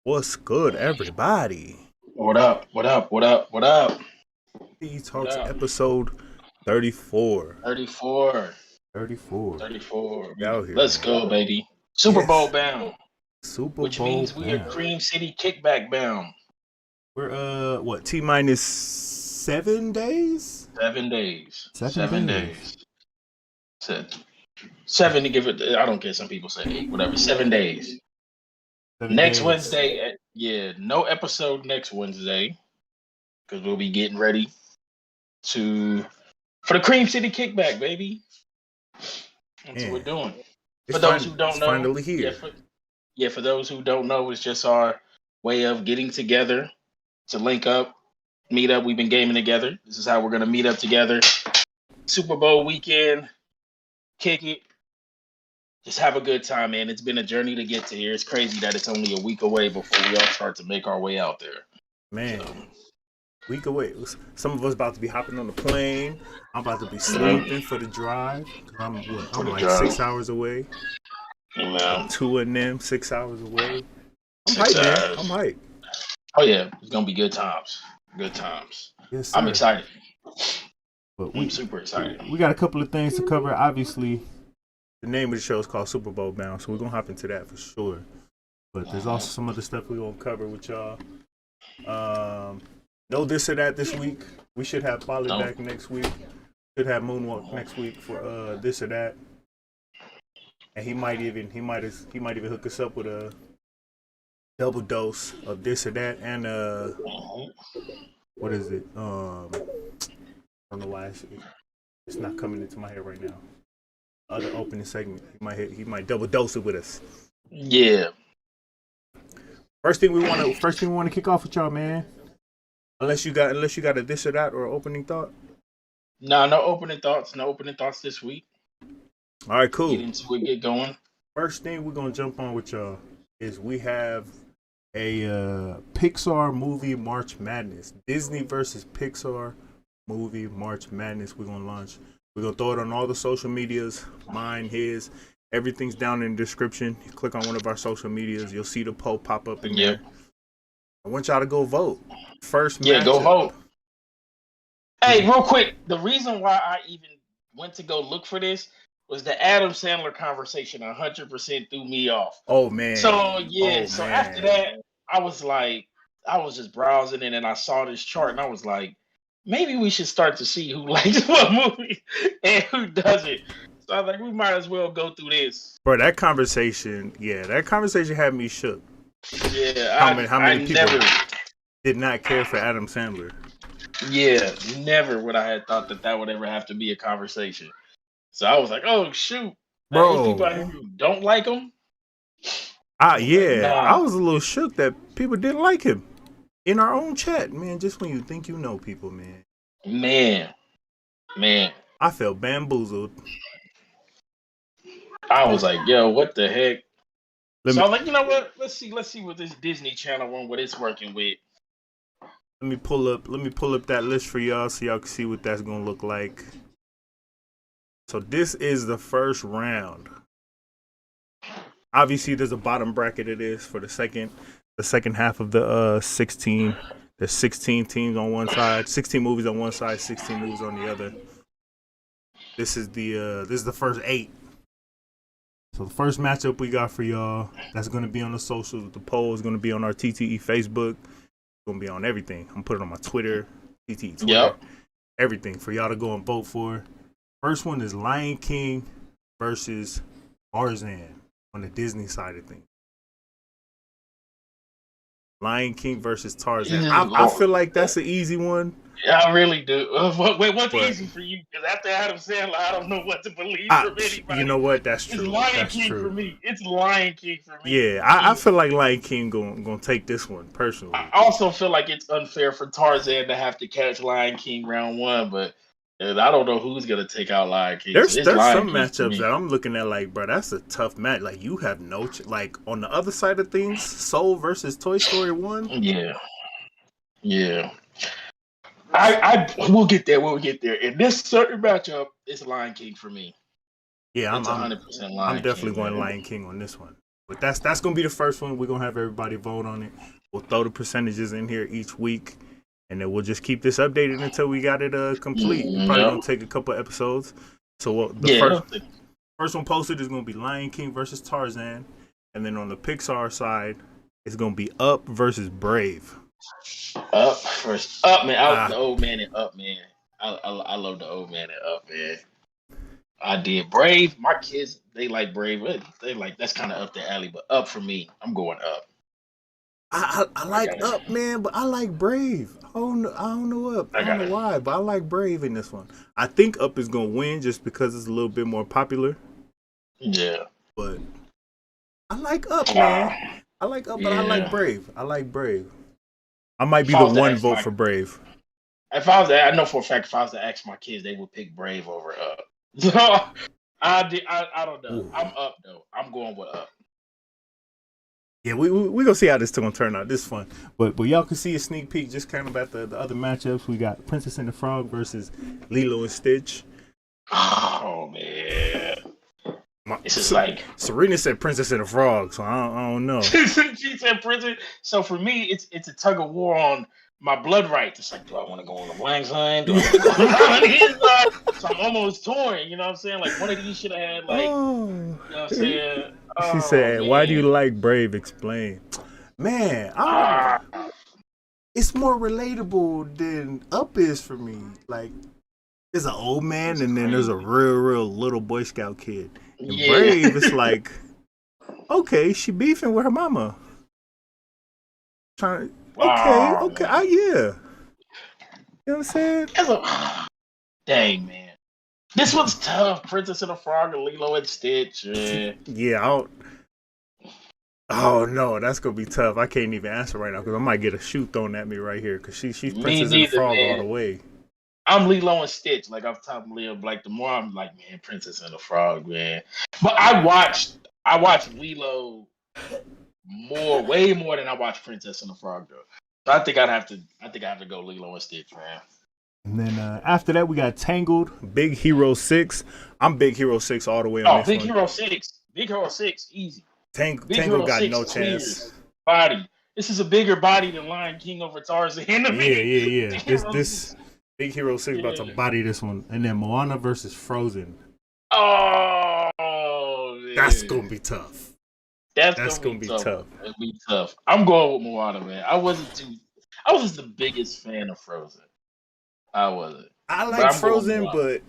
What's good, everybody? What up? What up? What up? What up? TTE Talks episode 34. 34. 34. 34. Out here, Let's man. go, baby. Super Bowl bound. Super Which Bowl means we are Cream City kickback bound. We're what, T-minus 7 days? 7 days. 7 days. 7 to give it. I don't care. Some people say 8. Whatever. 7 days. 7 next days. Wednesday. No episode next Wednesday because we'll be getting ready for the Cream City kickback, baby. That's what we're doing. For those who don't know, finally here. For those who don't know, it's just our way of getting together to link up, meet up. We've been gaming together. This is how we're gonna meet up together. Super Bowl weekend, kick it, just have a good time, man. It's been a journey to get to here. It's crazy that it's only a week away before we all start to make our way out there. Man, week away. Some of us about to be hopping on the plane. I'm about to be sleeping for the drive. I'm like 6 hours away. No. 2 of them, 6 hours away. I'm hyped, man. I'm hyped. Oh yeah, it's gonna be good times. Good times. Yes, sir. I'm excited. But I'm super excited. We got a couple of things to cover. Obviously, the name of the show is called Super Bowl Bound, so we're gonna hop into that for sure. But there's also some other stuff we're gonna cover with y'all. No this or that this week. We should have Polly back next week. Should have Moonwalk next week for this or that. And he might even hook us up with a double dose of this or that and what is it? I don't know why it's not coming into my head right now. Other opening segment. He might double dose it with us. Yeah. First thing we want to kick off with y'all, man. Unless you got a this or that or opening thought. No opening thoughts. No opening thoughts this week. All right, cool. Get into it, get going. First thing we're gonna jump on with y'all is we have a Pixar movie March Madness. Disney versus Pixar movie March Madness. We're gonna launch. We're gonna throw it on all the social medias. Mine, his, everything's down in the description. You click on one of our social medias, you'll see the poll pop up in there. I want y'all to go vote. First matchup. Go vote. Hey, real quick, the reason why I even went to go look for this was the Adam Sandler conversation 100% threw me off. Oh, man. So, after that, I was just browsing it and I saw this chart and I was like, maybe we should start to see who likes what movie and who doesn't. So I was like, we might as well go through this. Bro, that conversation had me shook. Yeah, how many people did not care for Adam Sandler? Yeah, never would I have thought that would ever have to be a conversation. So I was like, oh, shoot. Bro. People out here who don't like him? I was a little shook that people didn't like him. In our own chat, man, just when you think you know people, man. Man. I felt bamboozled. I was like, yo, what the heck? I was like, you know what? Let's see what this Disney Channel one, what it's working with. Let me pull up that list for y'all so y'all can see what that's gonna look like. So this is the first round. Obviously, there's a bottom bracket of this for the second half of the 16. There's 16 teams on one side, 16 movies on one side, 16 movies on the other. This is the first 8. So the first matchup we got for y'all, that's gonna be on the socials. The poll is gonna be on our TTE Facebook. It's gonna be on everything. I'm putting it on my Twitter, TTE Twitter, everything for y'all to go and vote for. First one is Lion King versus Tarzan on the Disney side of things. Lion King versus Tarzan. I feel like that's an easy one. Yeah, I really do. Wait, what's easy for you? Because after Adam Sandler, I don't know what to believe from anybody. You know what? That's true. It's Lion King for me. It's Lion King for me. Yeah, I feel like Lion King gonna take this one personally. I also feel like it's unfair for Tarzan to have to catch Lion King round 1, but I don't know who's gonna take out Lion King. There's some matchups that I'm looking at like, bro, that's a tough match. Like you have like on the other side of things, Soul versus Toy Story 1. Yeah. Yeah. I we'll get there. We'll get there. In this certain matchup, it's Lion King for me. Yeah, It's I'm 100% I'm Lion definitely King, going man. Lion King on this one. But that's gonna be the first one. We're gonna have everybody vote on it. We'll throw the percentages in here each week, and then we'll just keep this updated until we got it complete. It's probably Yep. gonna take a couple episodes. So the Yeah. first one posted is gonna be Lion King versus Tarzan, and then on the Pixar side, it's gonna be Up versus Brave. Up first. Up, man. The Ah, old man and Up, man. I love the old man and Up, man. I did Brave. My kids, they like Brave. They like that's kind of up their alley, but Up for me, I'm going Up. I I like got it. Up, man, but I like Brave. I don't know Up. I I don't got know it. why, but I like Brave in this one. I think Up is gonna win just because it's a little bit more popular. Yeah. But I like Up, man. Ah, I like Up, but I like yeah. Brave. I like Brave. I might If be I the was to one ask vote my, for Brave. if I was, to, I know for a fact, if I was to ask my kids, they would pick Brave over Up. So I don't know. Ooh. I'm Up though. I'm going with Up. Yeah, we gonna see how this gonna turn out. This is fun, but y'all can see a sneak peek just kind of at the other matchups. We got Princess and the Frog versus Lilo and Stitch. Oh man, My, this is like Serena said Princess and the Frog, so I don't know. she said prison. So for me, it's a tug of war on my blood rights. It's like, do I want to go on the black side? Do I want to go on his side? So I'm almost torn. You know what I'm saying? Like one of these should have had like, Oh, you know what I'm saying? she Oh said, "Why do you man. like Brave? Explain." Man, Ah, it's more relatable than Up is for me. Like, there's an old man it's and then there's a crazy. real little Boy Scout kid. And Yeah. Brave, it's like, okay, she beefing with her mama. Trying, Oh okay, man. yeah. You know what I'm saying? That's a, dang man. This one's tough. Princess and the Frog and Lilo and Stitch. Yeah, I don't, oh no, that's gonna be tough. I can't even answer right now because I might get a shoe thrown at me right here because she's Me Princess and the neither, Frog all man. the way. I'm Lilo and Stitch. Like I've told Leo, like the more I'm like, man, Princess and the Frog, man. But I watched Lilo way more than I watched Princess and the Frog though. So I think I have to go Lilo and Stitch, man. And then after that, we got Tangled, Big Hero 6. I'm Big Hero 6 all the way on Oh, this one. Big Hero 6, easy. Big Tangled Hero got 6 no chance. clears body. This is a bigger body than Lion King over Tarzan to me. Yeah. Big This Hero 6. this Big Hero 6 about to Yeah. body this one. And then Moana versus Frozen. Oh That's man. gonna be tough. That's That's gonna be gonna be tough. tough. It'll be tough. I'm going with Moana, man. I wasn't the biggest fan of Frozen. I wasn't. I But like I'm going Frozen, Moana. but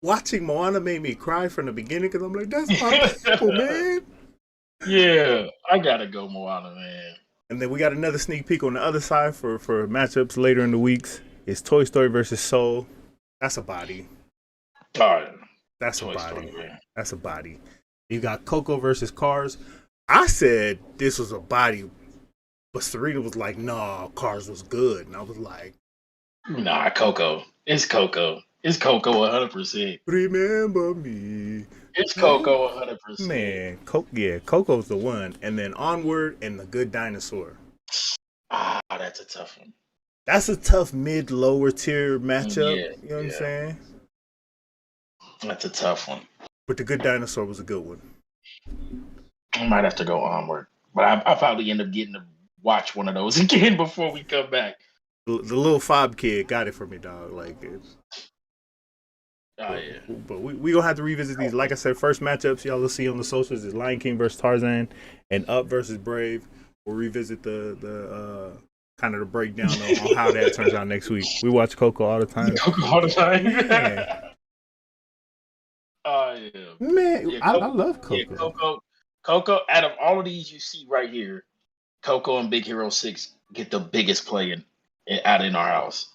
watching Moana made me cry from the beginning because I'm like, that's my people, man. Yeah, I gotta go Moana, man. And then we got another sneak peek on the other side for matchups later in the weeks. It's Toy Story versus Soul. That's a body. All right. That's a Toy Story, body. man. That's a body. You got Coco versus Cars. I said this was a body, but Serena was like, "Nah, Cars was good," and I was like, Nah, Coco. It's Coco. It's Coco 100%. "Remember me." It's Coco 100%. Man, yeah, Coco's the one, and then Onward and The Good Dinosaur. Ah, that's a tough one. That's a tough mid lower tier matchup. Yeah, You know what I'm yeah. saying? That's a tough one. But The Good Dinosaur was a good one. I might have to go onward. But I probably end up getting to watch one of those again before we come back. The little fob kid got it for me, dog. Like, Oh yeah. but we gonna have to revisit these. Like I said, first matchups y'all will see on the socials is Lion King versus Tarzan and Up versus Brave. We'll revisit the kind of the breakdown on how that turns out next week. We watch Coco all the time. Coco all the time. Man, Oh yeah. man, Yeah, I Coco, love yeah, Coco. Coco, out of all of these you see right here, Coco and Big Hero 6 get the biggest play out in our house.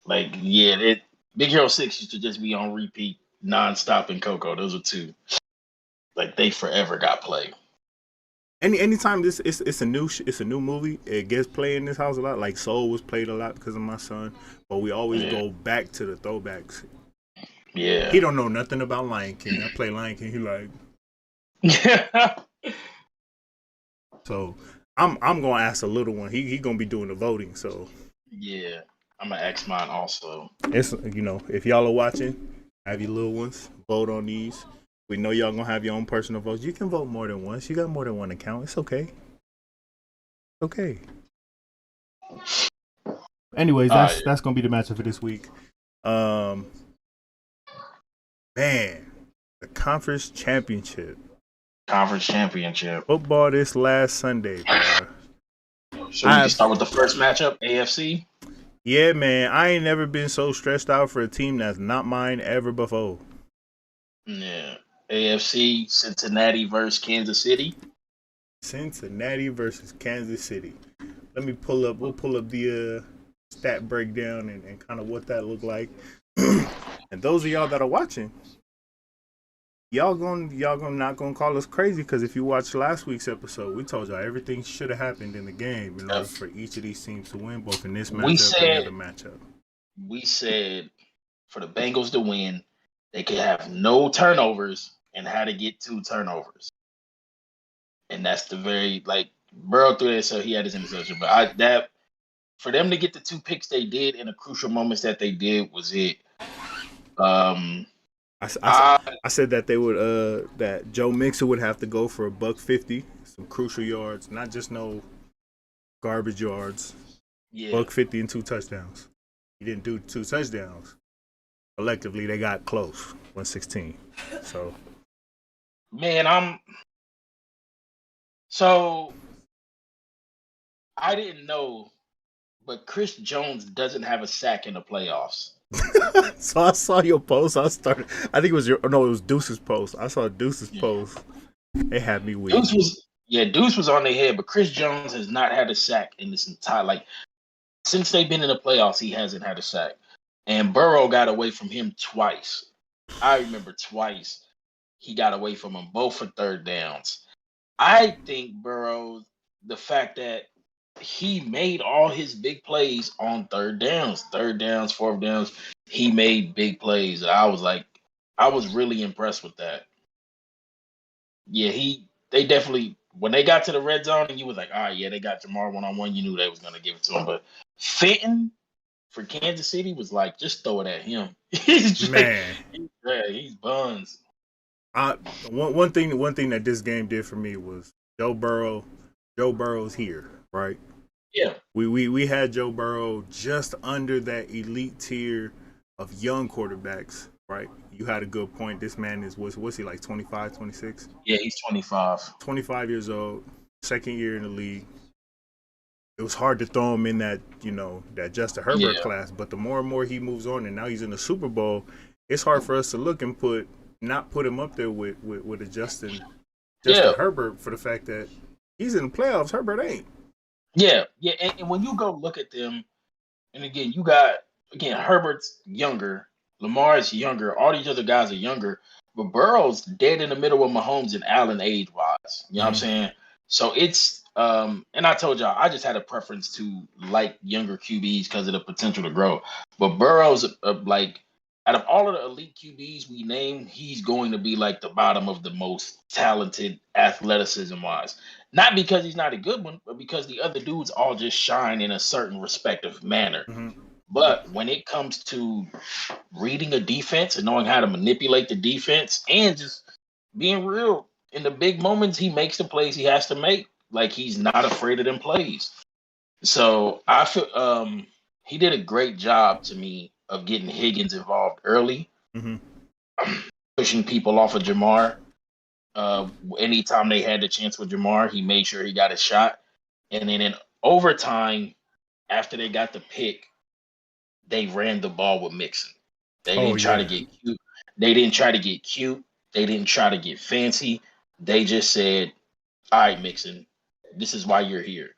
Like, yeah, Big Hero 6 used to just be on repeat nonstop in Coco. Those are two. Like they forever got play. Anytime it's a new movie, it gets played in this house a lot. Like Soul was played a lot because of my son, but we always Yeah. go back to the throwbacks. Yeah. He don't know nothing about Lion King. I play Lion King. He like, Yeah. so I'm gonna ask a little one. He gonna be doing the voting. So Yeah, I'm gonna ask mine also. It's if y'all are watching, have your little ones vote on these. We know y'all gonna have your own personal votes. You can vote more than once. You got more than one account. It's okay. Okay. Anyways, All right, that's gonna be the matchup for this week. Um, man, the conference championship conference championship. football this last Sunday, bro. So we can start with the first matchup, AFC. Yeah, man. I ain't never been so stressed out for a team that's not mine ever before. Yeah, AFC, Cincinnati versus Kansas City. Cincinnati versus Kansas City. Let me pull up. We'll pull up the stat breakdown and kind of what that looked like. And those of y'all that are watching, y'all gonna not gonna call us crazy because if you watched last week's episode, we told y'all everything should have happened in the game in order for each of these teams to win, both in this matchup and the other matchup. We said for the Bengals to win, they could have no turnovers and how to get 2 turnovers. And that's the very Burrow threw it, so he had his interception. But that for them to get the 2 picks they did in the crucial moments that they did was it. I said that they would that Joe Mixon would have to go for $150, some crucial yards, not just no garbage yards. Yeah. $150 and 2 touchdowns. He didn't do 2 touchdowns. Collectively, they got close, 116. So, man, I didn't know, but Chris Jones doesn't have a sack in the playoffs. So I saw your post. I think it was it was Deuce's post. I saw Deuce's post. It had me weak. Deuce was on their head, but Chris Jones has not had a sack in this entire since they've been in the playoffs. He hasn't had a sack, and Burrow got away from him twice. I remember twice he got away from him, both for 3rd downs. I think Burrow, the fact that he made all his big plays on 3rd downs, 4th downs. He made big plays. I was really impressed with that. Yeah, they definitely when they got to the red zone and you was like, all right, yeah, they got Jamar 1-on-1. You knew they was gonna give it to him. But Fenton for Kansas City was like, just throw it at him. He's buns. One thing that this game did for me was Joe Burrow's here, right? Yeah. We had Joe Burrow just under that elite tier of young quarterbacks, right? You had a good point. This man what's he like 25, 26? Yeah, he's 25. 25 years old, 2nd year in the league. It was hard to throw him in that, that Justin Herbert class, but the more and more he moves on and now he's in the Super Bowl, it's hard for us to look and not put him up there with a Justin Herbert for the fact that he's in the playoffs. Herbert ain't. Yeah. And when you go look at them, and again, you got Herbert's younger, Lamar's younger, all these other guys are younger, but Burrow's dead in the middle of Mahomes and Allen age-wise. You know what I'm saying? So it's and I told y'all I just had a preference to like younger QBs because of the potential to grow. But Burrow's out of all of the elite QBs we named, he's going to be like the bottom of the most talented athleticism-wise. Not because he's not a good one, but because the other dudes all just shine in a certain respective manner. Mm-hmm. But when it comes to reading a defense and knowing how to manipulate the defense and just being real, in the big moments, he makes the plays he has to make. Like, he's not afraid of them plays. So I feel he did a great job to me of getting Higgins involved early, pushing people off of Jamar. Anytime they had the chance with Jamar, he made sure he got a shot. And then in overtime, after they got the pick, they ran the ball with Mixon. They didn't try to get cute. They didn't try to get cute. They didn't try to get fancy. They just said, all right, Mixon, this is why you're here.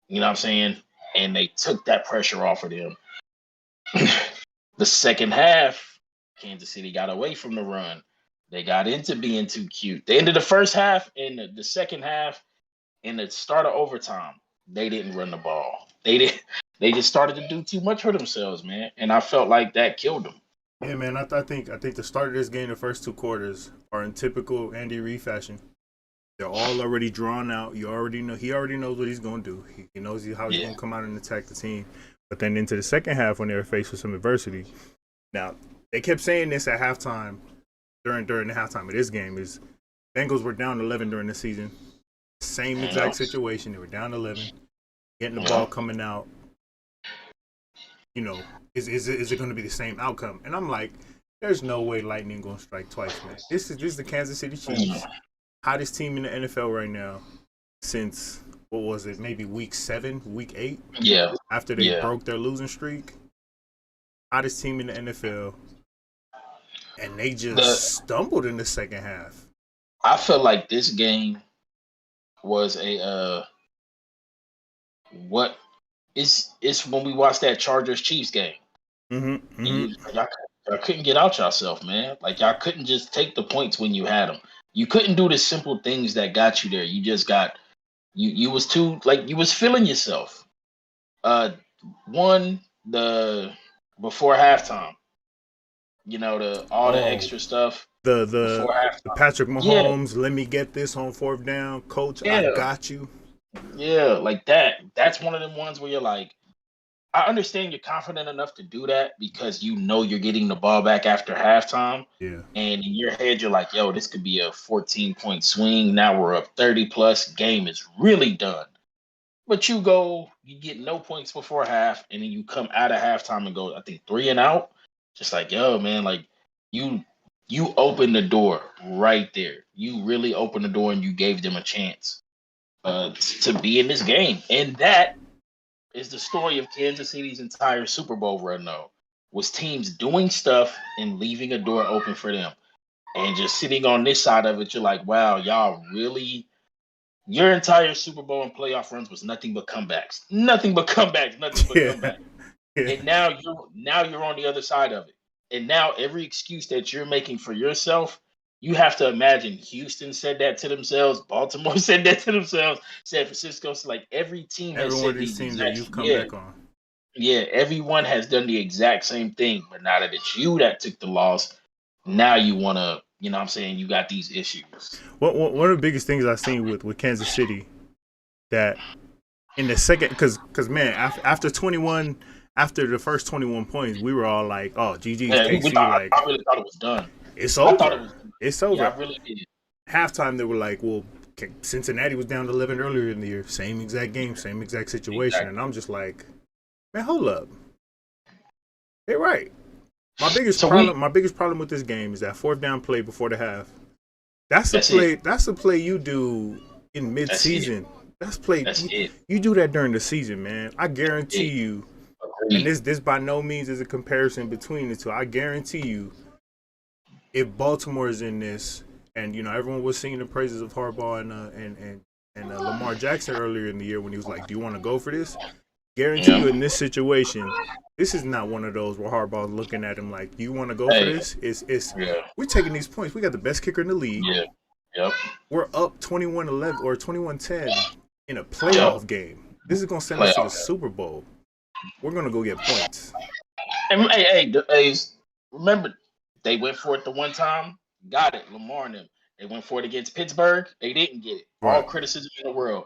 You know what I'm saying? And they took that pressure off of them. The second half, Kansas City got away from the run. They got into being too cute. They ended the first half and the second half and the start of overtime. They didn't run the ball. They just started to do too much for themselves, man. And I felt like that killed them. Yeah, man. I think the start of this game, the first 2 quarters, are in typical Andy Reid fashion. They're all already drawn out. You already know he already knows what he's gonna do. He knows how he's gonna come out and attack the team. But then into the second half, when they were faced with some adversity, now they kept saying this at halftime during the halftime of this game is Bengals were down 11 during the season. Same exact situation. They were down 11, getting the ball coming out. You know, is it going to be the same outcome? And I'm like, there's no way lightning going to strike twice, man. This is the Kansas City Chiefs, hottest team in the NFL right now since what was it? Maybe week 7, week 8. Yeah. After they broke their losing streak, hottest team in the NFL, and they just stumbled in the second half. I feel like this game was a it's when we watched that Chargers Chiefs game. Y'all couldn't get out yourself, man. Like y'all couldn't just take the points when you had them. You couldn't do the simple things that got you there. You just got you was too like you was feeling yourself. One the before halftime, you know the extra stuff. The Patrick Mahomes, let me get this on 4th down, coach. I got you. Yeah, like that. That's one of them ones where you're like, I understand you're confident enough to do that because you know you're getting the ball back after halftime. Yeah. And in your head, you're like, yo, this could be a 14-point swing. Now we're up 30 plus. Game is really done. But you get no points before half, and then you come out of halftime and go, I think 3 and out. Just like, yo, man, like you opened the door right there. You really opened the door and you gave them a chance to be in this game. And that is the story of Kansas City's entire Super Bowl run, though, was teams doing stuff and leaving a door open for them. And just sitting on this side of it, you're like, wow, y'all really, your entire Super Bowl and playoff runs was nothing but comebacks. Nothing but comebacks, nothing but comebacks. Yeah. And now you're on the other side of it. And now every excuse that you're making for yourself, you have to imagine Houston said that to themselves, Baltimore said that to themselves, San Francisco. So like every team has said these teams that you've come back on. Yeah, everyone has done the exact same thing. But now that it's you that took the loss, now you want to, you know what I'm saying, you got these issues. One of the biggest things I've seen with Kansas City that in the second, because man, after the first 21 points, we were all like, oh, GG's KC. I really thought it was done. It's over. I thought it was done. It's over. Yeah, I really did. Halftime, they were like, well, Cincinnati was down to 11 earlier in the year. Same exact game, same exact situation. Exactly. And I'm just like, man, hold up. They're right. My biggest problem with this game is that 4th down play before the half. That's a play you do in mid-season. That's it. You do that during the season, man. I guarantee you. And this by no means is a comparison between the two. I guarantee you, if Baltimore is in this, and you know everyone was singing the praises of Harbaugh and Lamar Jackson earlier in the year when he was like, "Do you want to go for this?" Guarantee you, in this situation, this is not one of those where Harbaugh's looking at him like, "You want to go for this?" We're taking these points. We got the best kicker in the league. Yeah. Yep. We're up 21-11 or 21-10 in a playoff game. This is gonna send us to the Super Bowl. We're gonna go get points. And hey, remember they went for it the one time, got it. Lamar and them. They went for it against Pittsburgh. They didn't get it. Right. All criticism in the world.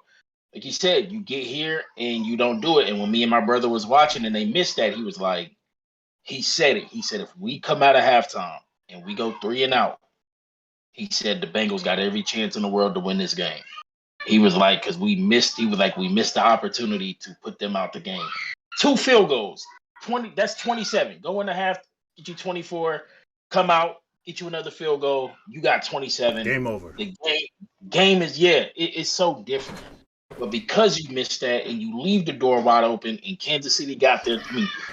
Like you said, you get here and you don't do it. And when me and my brother was watching and they missed that, he was like, he said it. He said, if we come out of halftime and we go 3 and out, he said the Bengals got every chance in the world to win this game. He was like, because we missed the opportunity to put them out the game. 2 field goals. 20, that's 27. Go in the half, get you 24, come out, get you another field goal. You got 27. Game over. The game is, it's so different. But because you missed that and you leave the door wide open and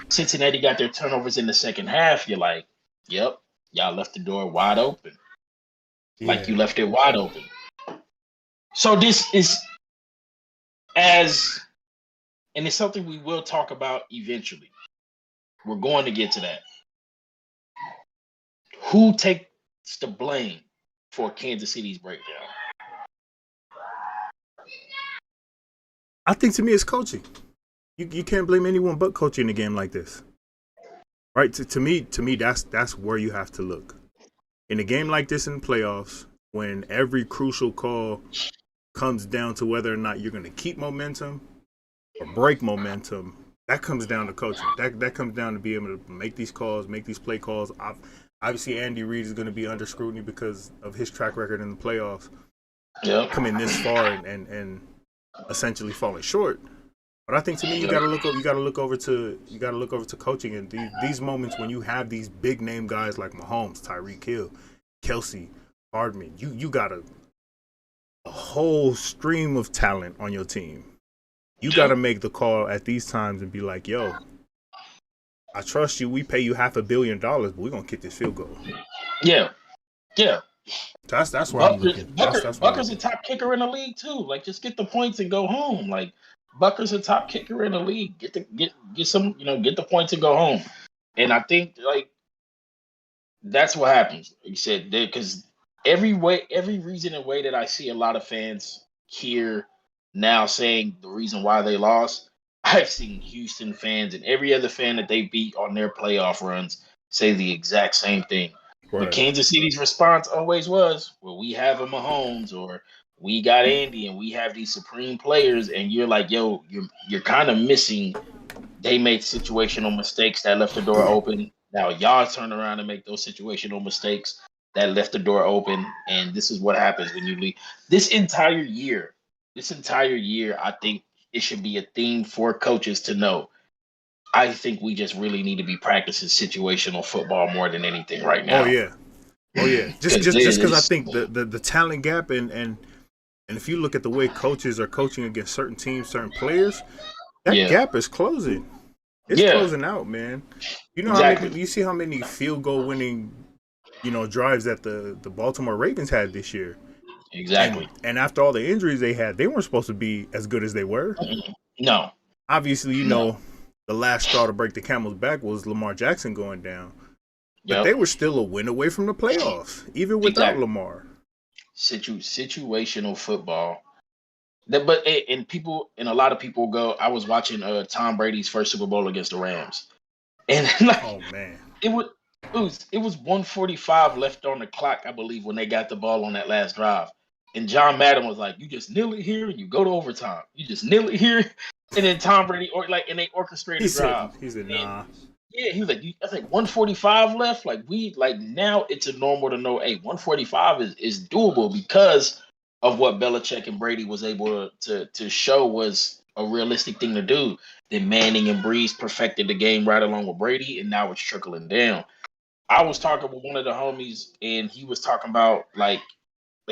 Cincinnati got their turnovers in the second half, you're like, yep, y'all left the door wide open. Yeah. Like you left it wide open. So this is and it's something we will talk about eventually. We're going to get to that. Who takes the blame for Kansas City's breakdown? I think to me it's coaching. You can't blame anyone but coaching in a game like this. Right? To me, that's where you have to look. In a game like this in the playoffs, when every crucial call comes down to whether or not you're going to keep momentum or break momentum, that comes down to coaching. That comes down to being able to make these calls, make these play calls. Obviously, Andy Reid is going to be under scrutiny because of his track record in the playoffs, Yep. coming this far and essentially falling short. But I think to me, you Yep. got to look over. You got to look over to coaching and these moments when you have these big name guys like Mahomes, Tyreek Hill, Kelsey, Hardman. You got a whole stream of talent on your team. You got to make the call at these times and be like, yo, I trust you. We pay you $500 million, but we're gonna kick this field goal. Yeah. Yeah. That's where I'm looking. Bucker's a top kicker in the league too. Like, just get the points and go home. Like, Bucker's a top kicker in the league. Get some, get the points and go home. And I think like that's what happens. You said because every reason and way that I see a lot of fans here now saying the reason why they lost, I've seen Houston fans and every other fan that they beat on their playoff runs say the exact same thing. But Kansas City's response always was, well, we have a Mahomes or we got Andy and we have these supreme players. And you're like, yo, you're kind of missing. They made situational mistakes that left the door open. Now y'all turn around and make those situational mistakes that left the door open. And this is what happens when you leave. This entire year, I think it should be a theme for coaches to know. I think we just really need to be practicing situational football more than anything right now. Oh yeah. Just because I think the talent gap and if you look at the way coaches are coaching against certain teams, certain players, that gap is closing. It's closing out, man. You know, exactly. You see how many field goal winning, drives that the Baltimore Ravens had this year. Exactly. And after all the injuries they had, they weren't supposed to be as good as they were. No. Obviously, the last straw to break the camel's back was Lamar Jackson going down. But they were still a win away from the playoffs, even without Lamar. Situational football. But a lot of people go. I was watching Tom Brady's first Super Bowl against the Rams, and oh man, it was 145 left on the clock, I believe, when they got the ball on that last drive. And John Madden was like, "You just kneel it here, and you go to overtime. You just kneel it here." And then Tom Brady and they orchestrated the drive. He said, nah. Yeah, he was like, that's like 145 left. Now it's a normal to know, hey, 145 is doable because of what Belichick and Brady was able to show was a realistic thing to do. Then Manning and Breeze perfected the game right along with Brady, and now it's trickling down. I was talking with one of the homies, and he was talking about like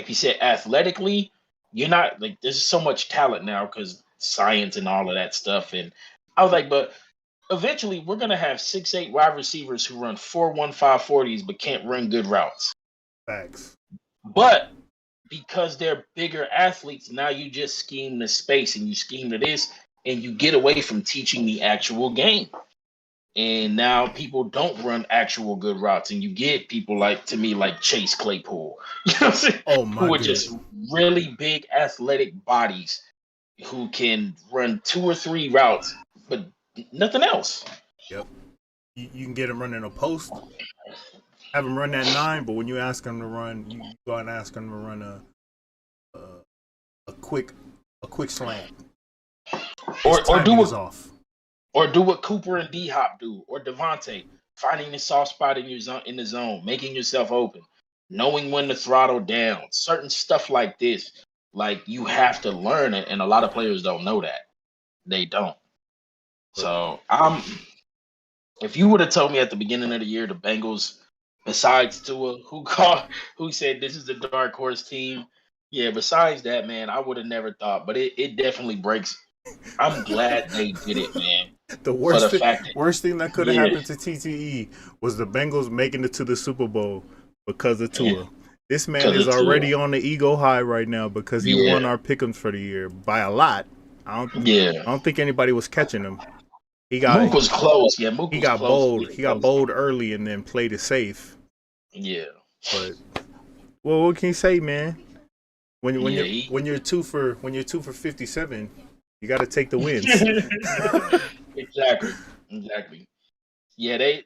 he said, athletically, you're not like there's so much talent now because science and all of that stuff. And I was like, but eventually we're gonna have 6'8" wide receivers who run 4.15 40s but can't run good routes. Facts. But because they're bigger athletes, now you just scheme the space and you scheme to this, and you get away from teaching the actual game. And now people don't run actual good routes, and you get people like Chase Claypool, you know what I'm saying? Oh my who are just really big athletic bodies who can run 2 or 3 routes, but nothing else. Yep. You can get them running a post, have them run that 9, but when you ask them to run, you go and ask them to run a quick slant, or do what Cooper and D-Hop do, or Devontae, finding the soft spot in the zone, making yourself open, knowing when to throttle down, certain stuff like this. Like, you have to learn it, and a lot of players don't know that. They don't. So if you would have told me at the beginning of the year the Bengals, besides Tua, who said this is the dark horse team, besides that, man, I would have never thought. But it definitely breaks. I'm glad they did it, man. The worst thing that could have happened to TTE was the Bengals making it to the Super Bowl because of Tua. This man is already on the ego high right now because he won our pick'ems for the year by a lot. I don't think anybody was catching him. Mook was close. Yeah, Mook was bold. He got bold early and then played it safe. Yeah. But what can you say, man? When you're 2 for 57, you got to take the wins. Exactly. Yeah,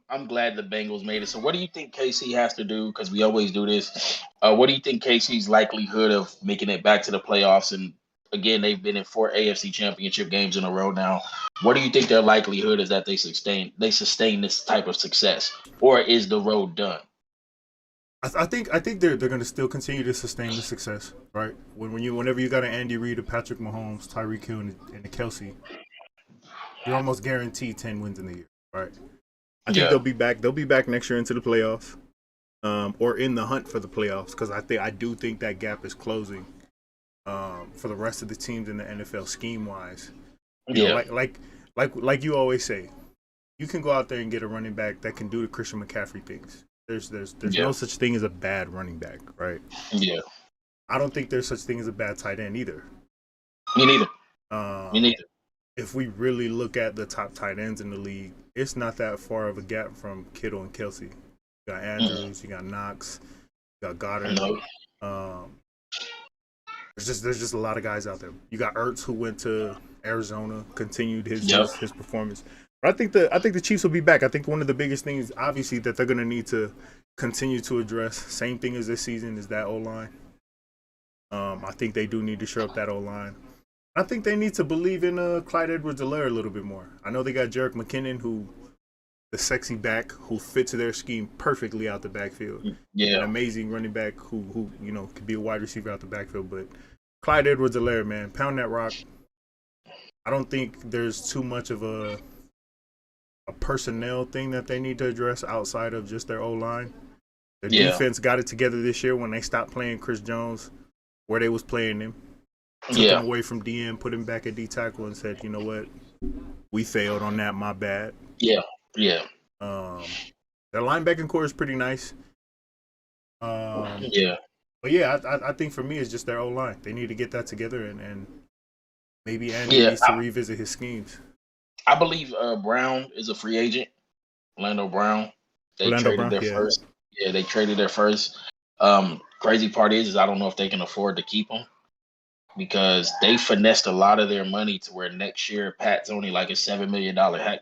I'm glad the Bengals made it. So what do you think KC has to do? Because we always do this. What do you think KC's likelihood of making it back to the playoffs and again, they've been in 4 AFC Championship games in a row now. What do you think their likelihood is that they sustain this type of success, or is the road done? I think they're going to still continue to sustain the success, right? Whenever you got an Andy Reid, a Patrick Mahomes, Tyreek Hill, and a Kelsey, you're almost guaranteed 10 wins in the year, right? I think Yeah, they'll be back. They'll be back next year into the playoffs, or in the hunt for the playoffs, because I do think that gap is closing for the rest of the teams in the NFL scheme wise. You know, yeah, like you always say, you can go out there and get a running back that can do the Christian McCaffrey things. There's yeah, no such thing as a bad running back, right? yeah. I don't think there's such thing as a bad tight end either. Me neither. Me Um, neither. if we really look at the top tight ends in the league, it's not that far of a gap from Kittle and Kelsey. You got Mm, Andrews, you got Knox, you got Goddard. no. Um, there's just a lot of guys out there. You got Ertz, who went to Arizona, continued his Yep. his, his performance. But I think the Chiefs will be back. I think one of the biggest things, obviously, that they're going to need to continue to address, same thing as this season, is that O line. I think they do need to shore up that O line. I think they need to believe in Clyde Edwards-Helaire a little bit more. I know they got Jerick McKinnon, who the sexy back who fits their scheme perfectly out the backfield. An Yeah. amazing running back who could be a wide receiver out the backfield. But Clyde Edwards-Helaire, man, pound that rock. I don't think there's too much of a personnel thing that they need to address outside of just their O line. Their Yeah. defense got it together this year when they stopped playing Chris Jones where they was playing him. Took him Yeah. away from DM, put him back at D tackle, and said, "You know what? We failed on that. My bad." Yeah. Yeah. Um, their linebacking core is pretty nice. Um, Yeah. but yeah, I think for me it's just their O line. They need to get that together, and maybe Andy Yeah. needs to revisit his schemes. I believe Brown is a free agent. Orlando Brown. They Orlando traded Brown, their yeah, first. Yeah, they traded their first. Crazy part is I don't know if they can afford to keep him because they finessed a lot of their money to where next year Pat's only like a $7 million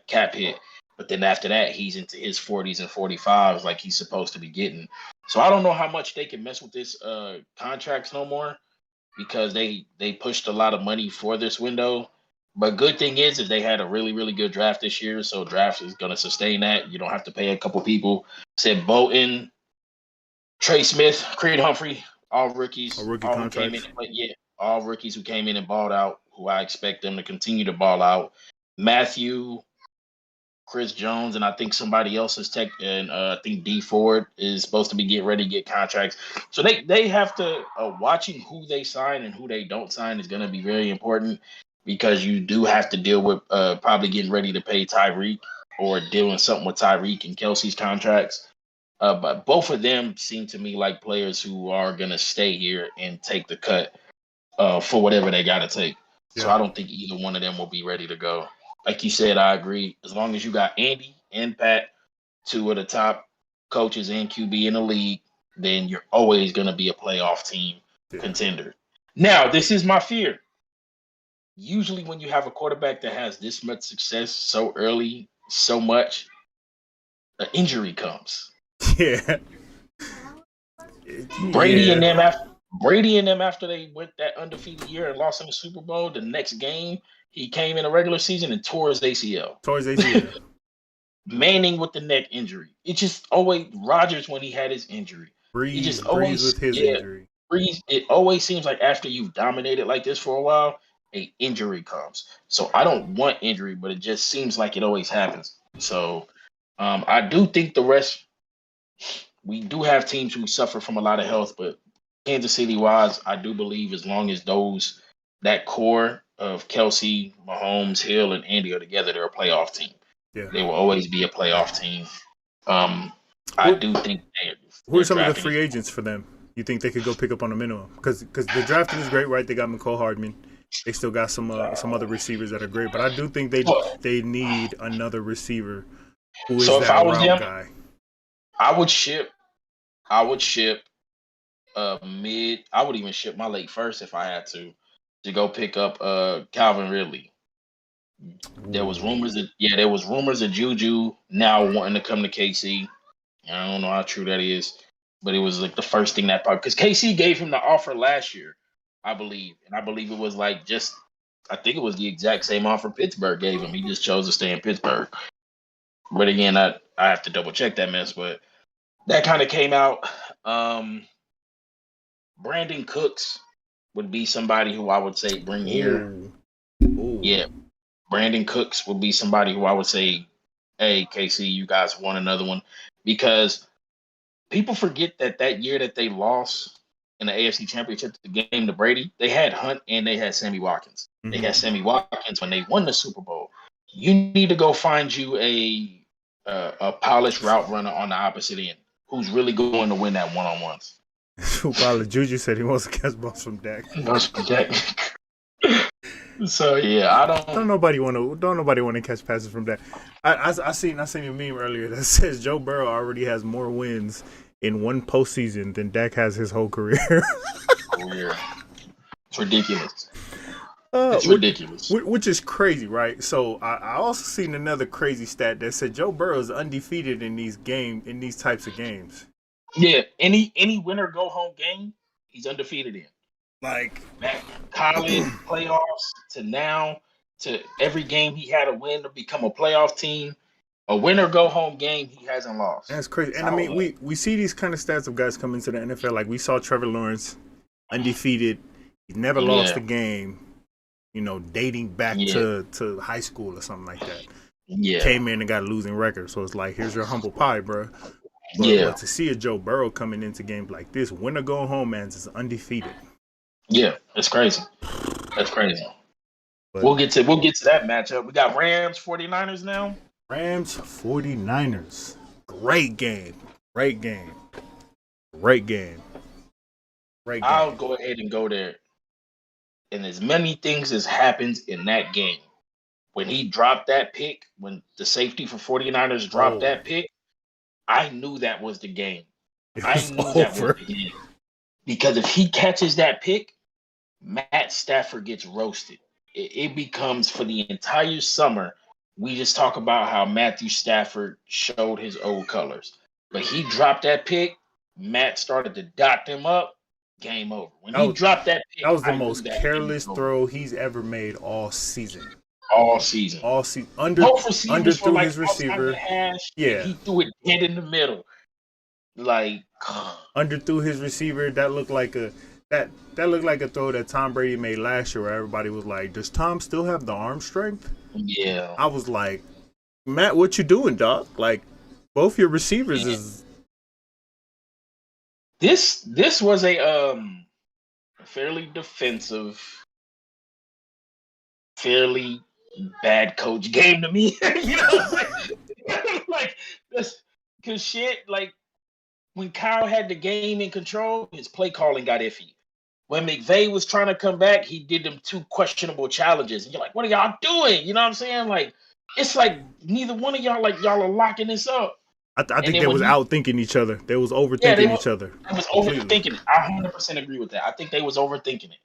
cap hit, but then after that he's into his 40s and 45s like he's supposed to be getting. So I don't know how much they can mess with this contracts no more because they pushed a lot of money for this window. But good thing is they had a really good draft this year, so draft is going to sustain that. You don't have to pay a couple people. Said Bolton, Trey Smith, Creed Humphrey, all or rookies, rookie all who came in contracts. and played. Yeah, all rookies who came in and balled out. Who I expect them to continue to ball out. Matthew, Chris Jones, and I think somebody else is tech, and I think D Ford is supposed to be getting ready to get contracts. So they have to watching who they sign and who they don't sign is going to be very important because you do have to deal with probably getting ready to pay Tyreek or doing something with Tyreek and Kelsey's contracts. But both of them seem to me like players who are going to stay here and take the cut for whatever they got to take. So Yeah, I don't think either one of them will be ready to go. Like you said, I agree. As long as you got Andy and Pat, two of the top coaches and QB in the league, then you're always going to be a playoff team yeah, contender. Now, this is my fear. Usually, when you have a quarterback that has this much success so early, so much, an injury comes. yeah, Brady and yeah. them after Brady and them after they went that undefeated year and lost in the Super Bowl, the next game he came in a regular season and tore his ACL. Towards ACL. Manning with the neck injury. It just always Rodgers when he had his injury. It just Breeze always with his injury. Breeze. It always seems like after you've dominated like this for a while, a injury comes. So I don't want injury, but it just seems like it always happens. So I do think the rest we do have teams who suffer from a lot of health, but Kansas City wise, I do believe as long as that core of Kelsey, Mahomes, Hill, and Andy are together, they're a playoff team. Yeah. They will always be a playoff team. Um, I Who, do think who are they're some of the drafting. free agents for them? You think they could go pick up on a minimum? Because the drafting is great, right? They got McCole Hardman. They still got some other receivers that are great, but I do think they need another receiver who is So if I that was route them, guy. I would ship. I would ship mid. I would even ship my late first if I had to go pick up Calvin Ridley. Ooh. There was rumors of Juju now wanting to come to KC. I don't know how true that is, but it was like the first thing that part because KC gave him the offer last year. I believe. And I believe it was like I think it was the exact same offer Pittsburgh gave him. He just chose to stay in Pittsburgh. But again, I have to double check that mess. But that kind of came out. Brandon Cooks would be somebody who I would say bring here. Ooh. Yeah. Brandon Cooks would be somebody who I would say, hey, KC, you guys want another one. Because people forget that year that they lost in the AFC Championship the game to Brady, they had Hunt and they had Sammy Watkins. Mm-hmm. They had Sammy Watkins when they won the Super Bowl. You need to go find you a polished route runner on the opposite end who's really going to win that one-on-ones. Juju said he wants to catch balls from Dak. So yeah, don't nobody want to catch passes from Dak. I seen a meme earlier that says Joe Burrow already has more wins in one postseason than Dak has his whole career. It's ridiculous. It's ridiculous. Which is crazy, right? So I also seen another crazy stat that said Joe Burrow is undefeated in these types of games. Yeah, any winner go home game, he's undefeated in. Like college playoffs to now to every game he had a win to become a playoff team. A winner go home game, he hasn't lost. That's crazy. And I mean, we see these kind of stats of guys coming into the NFL. Like we saw Trevor Lawrence undefeated. He never lost a game. You know, dating back to high school or something like that. Yeah. Came in and got a losing record. So it's like, here's your humble pie, bro. But to see a Joe Burrow coming into games like this, winner go home, man, is undefeated. Yeah, it's crazy. That's crazy. But we'll get to that matchup. We got Rams 49ers now. Rams 49ers. Great game. I'll go ahead and go there. And as many things as happens in that game. When he dropped that pick, when the safety for 49ers dropped that pick, I knew that was the game. That was the game. Because if he catches that pick, Matt Stafford gets roasted. It becomes for the entire summer. We just talk about how Matthew Stafford showed his old colors. But he dropped that pick. Matt started to dot them up. Game over. When he dropped that pick, that was the most careless throw he's ever made all season. Underthrew his receiver. He threw it dead in the middle. Like underthrew his receiver. That looked like a throw that Tom Brady made last year, where everybody was like, "Does Tom still have the arm strength?" Yeah. I was like, Matt, what you doing, dog? Like, both your receivers is. This was a fairly defensive, fairly bad coach game to me. You know what I'm saying? Like this, cause shit. Like when Kyle had the game in control, his play calling got iffy. When McVay was trying to come back, he did them 2 questionable challenges, and you're like, "What are y'all doing?" You know what I'm saying? Like it's like neither one of y'all y'all are locking this up. I think they was outthinking each other. They was overthinking each other. They was overthinking it. I 100% agree with that. I think they was overthinking it.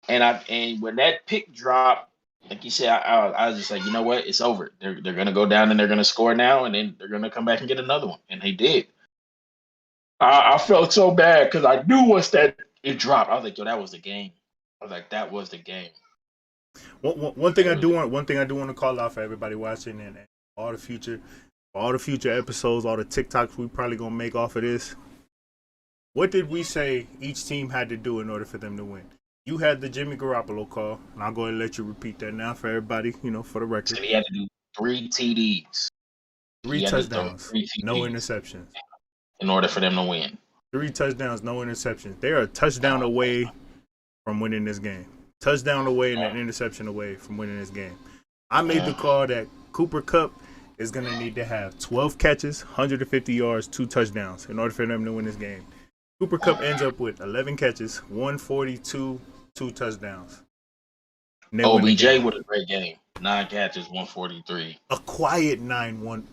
And when that pick dropped, like you said, I was just like, you know what? It's over. They're gonna go down and they're gonna score now, and then they're gonna come back and get another one. And they did. I felt so bad because I knew once that it dropped, I was like, yo, that was the game. I was like, that was the game. One thing I do want to call out for everybody watching and all the future episodes, all the TikToks we probably gonna make off of this. What did we say each team had to do in order for them to win? You had the Jimmy Garoppolo call, and I'll go ahead and let you repeat that now for everybody, for the record. So he had to do 3 TDs. 3 touchdowns, no interceptions. In order for them to win. 3 touchdowns, no interceptions. They are a touchdown away from winning this game. Touchdown away and an interception away from winning this game. I made the call that Cooper Kupp is going to need to have 12 catches, 150 yards, 2 touchdowns in order for them to win this game. Cooper Kupp ends up with 11 catches, 142, 2 touchdowns. OBJ with a great game. 9 catches, 143. A quiet 9-1.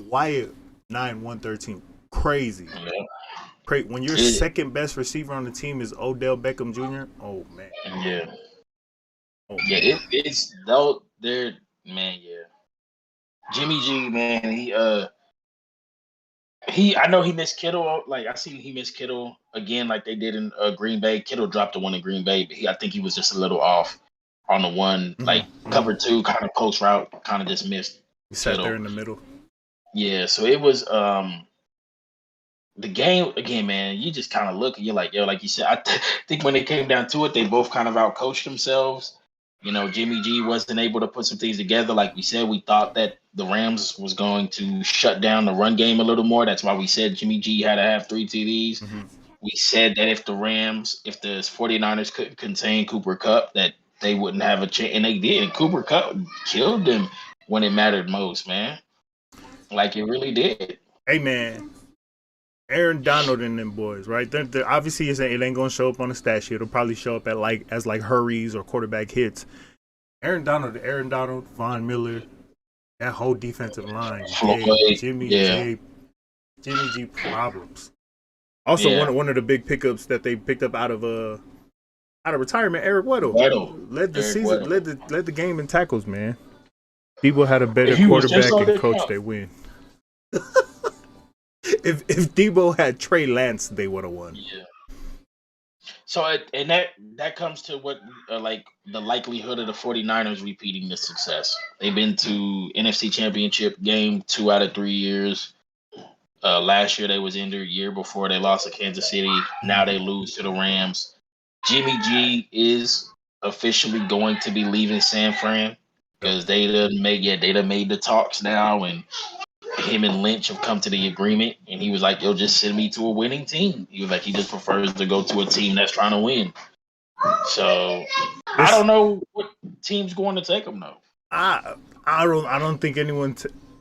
Quiet 9-113. Crazy. Yeah. When your second best receiver on the team is Odell Beckham Jr., oh, man. Yeah. It's though they're man, yeah. Jimmy G, man, I know he missed Kittle. Like I see he missed Kittle again, like they did in Green Bay. Kittle dropped the one in Green Bay, but I think he was just a little off on the one, like cover two, kind of post route, kind of just missed. He sat Kittle there in the middle. Yeah, so it was the game again, man. You just kind of look and you're like, yo, like you said, think when it came down to it, they both kind of outcoached themselves. You know, Jimmy G wasn't able to put some things together. Like we said, we thought that the Rams was going to shut down the run game a little more. That's why we said Jimmy G had to have 3 TDs. We said that if the 49ers couldn't contain Cooper Kupp, that they wouldn't have a chance. And they did. And Cooper Kupp killed them when it mattered most, man. Like it really did. Hey, man. Aaron Donald and them boys, right? They're obviously, it ain't gonna show up on the stat sheet. It'll probably show up as hurries or quarterback hits. Aaron Donald, Von Miller, that whole defensive line, Jimmy G problems. Also, one of the big pickups that they picked up out of retirement, Eric Weddle led the game in tackles, man. Debo had a better quarterback and coach, they win. If Debo had Trey Lance, they would have won. Yeah. So and that comes to what like the likelihood of the 49ers repeating this success. They've been to NFC Championship game 2 out of 3 years. Last year they was injured. Year before they lost to Kansas City. Now they lose to the Rams. Jimmy G is officially going to be leaving San Fran because they done made the talks now, and him and Lynch have come to the agreement, and he was like, "Yo, just send me to a winning team." He was like, he just prefers to go to a team that's trying to win. So I don't know what team's going to take him though. I don't think anyone.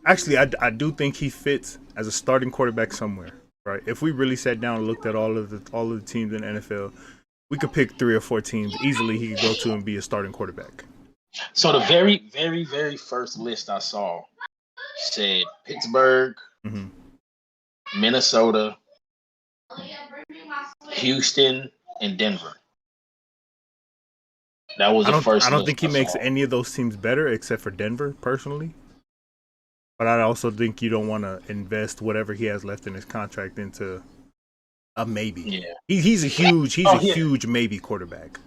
Actually, I do think he fits as a starting quarterback somewhere. Right? If we really sat down and looked at all of the teams in the NFL, we could pick 3 or 4 teams easily. He could go to and be a starting quarterback. So the very, very, very first list I saw said Pittsburgh, Minnesota, Houston, and Denver. That was the first. I don't think he makes any of those teams better except for Denver, personally. But I also think you don't want to invest whatever he has left in his contract into a maybe. Yeah, he's a huge maybe quarterback.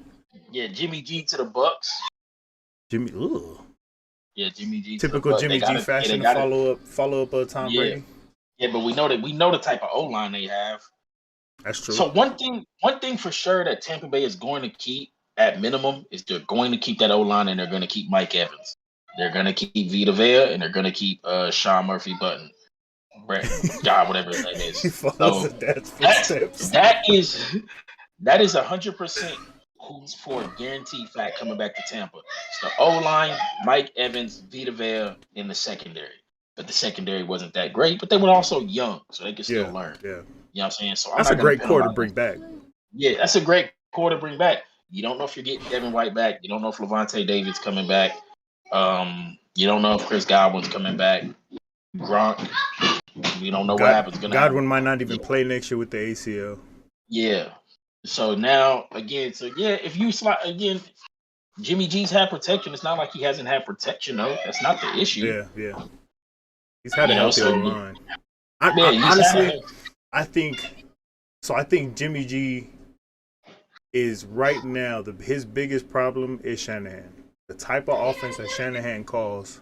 Yeah, Jimmy G to the Bucks. Jimmy G. Typical Jimmy G fashion to follow up Tom Brady. Yeah, but we know the type of O-line they have. That's true. So one thing for sure that Tampa Bay is going to keep at minimum is they're going to keep that O-line, and they're going to keep Mike Evans. They're going to keep Vita Vea, and they're going to keep Sean Murphy Button. God, whatever his name is. That is 100% who's for a guaranteed fact coming back to Tampa. It's the O-line, Mike Evans, Vita Vea in the secondary. But the secondary wasn't that great, but they were also young, so they could still learn. Yeah. You know what I'm saying? So that's a great core to bring back. Yeah, that's a great core to bring back. You don't know if you're getting Devin White back. You don't know if Levante David's coming back. You don't know if Chris Godwin's coming back. Gronk. We don't know what happens. Godwin might not even play next year with the ACL. Yeah. So now, again, if you slide again, Jimmy G's had protection. It's not like he hasn't had protection, though. That's not the issue. Yeah. He's had a healthy line. Honestly, I think Jimmy G is right now his biggest problem is Shanahan. The type of offense that Shanahan calls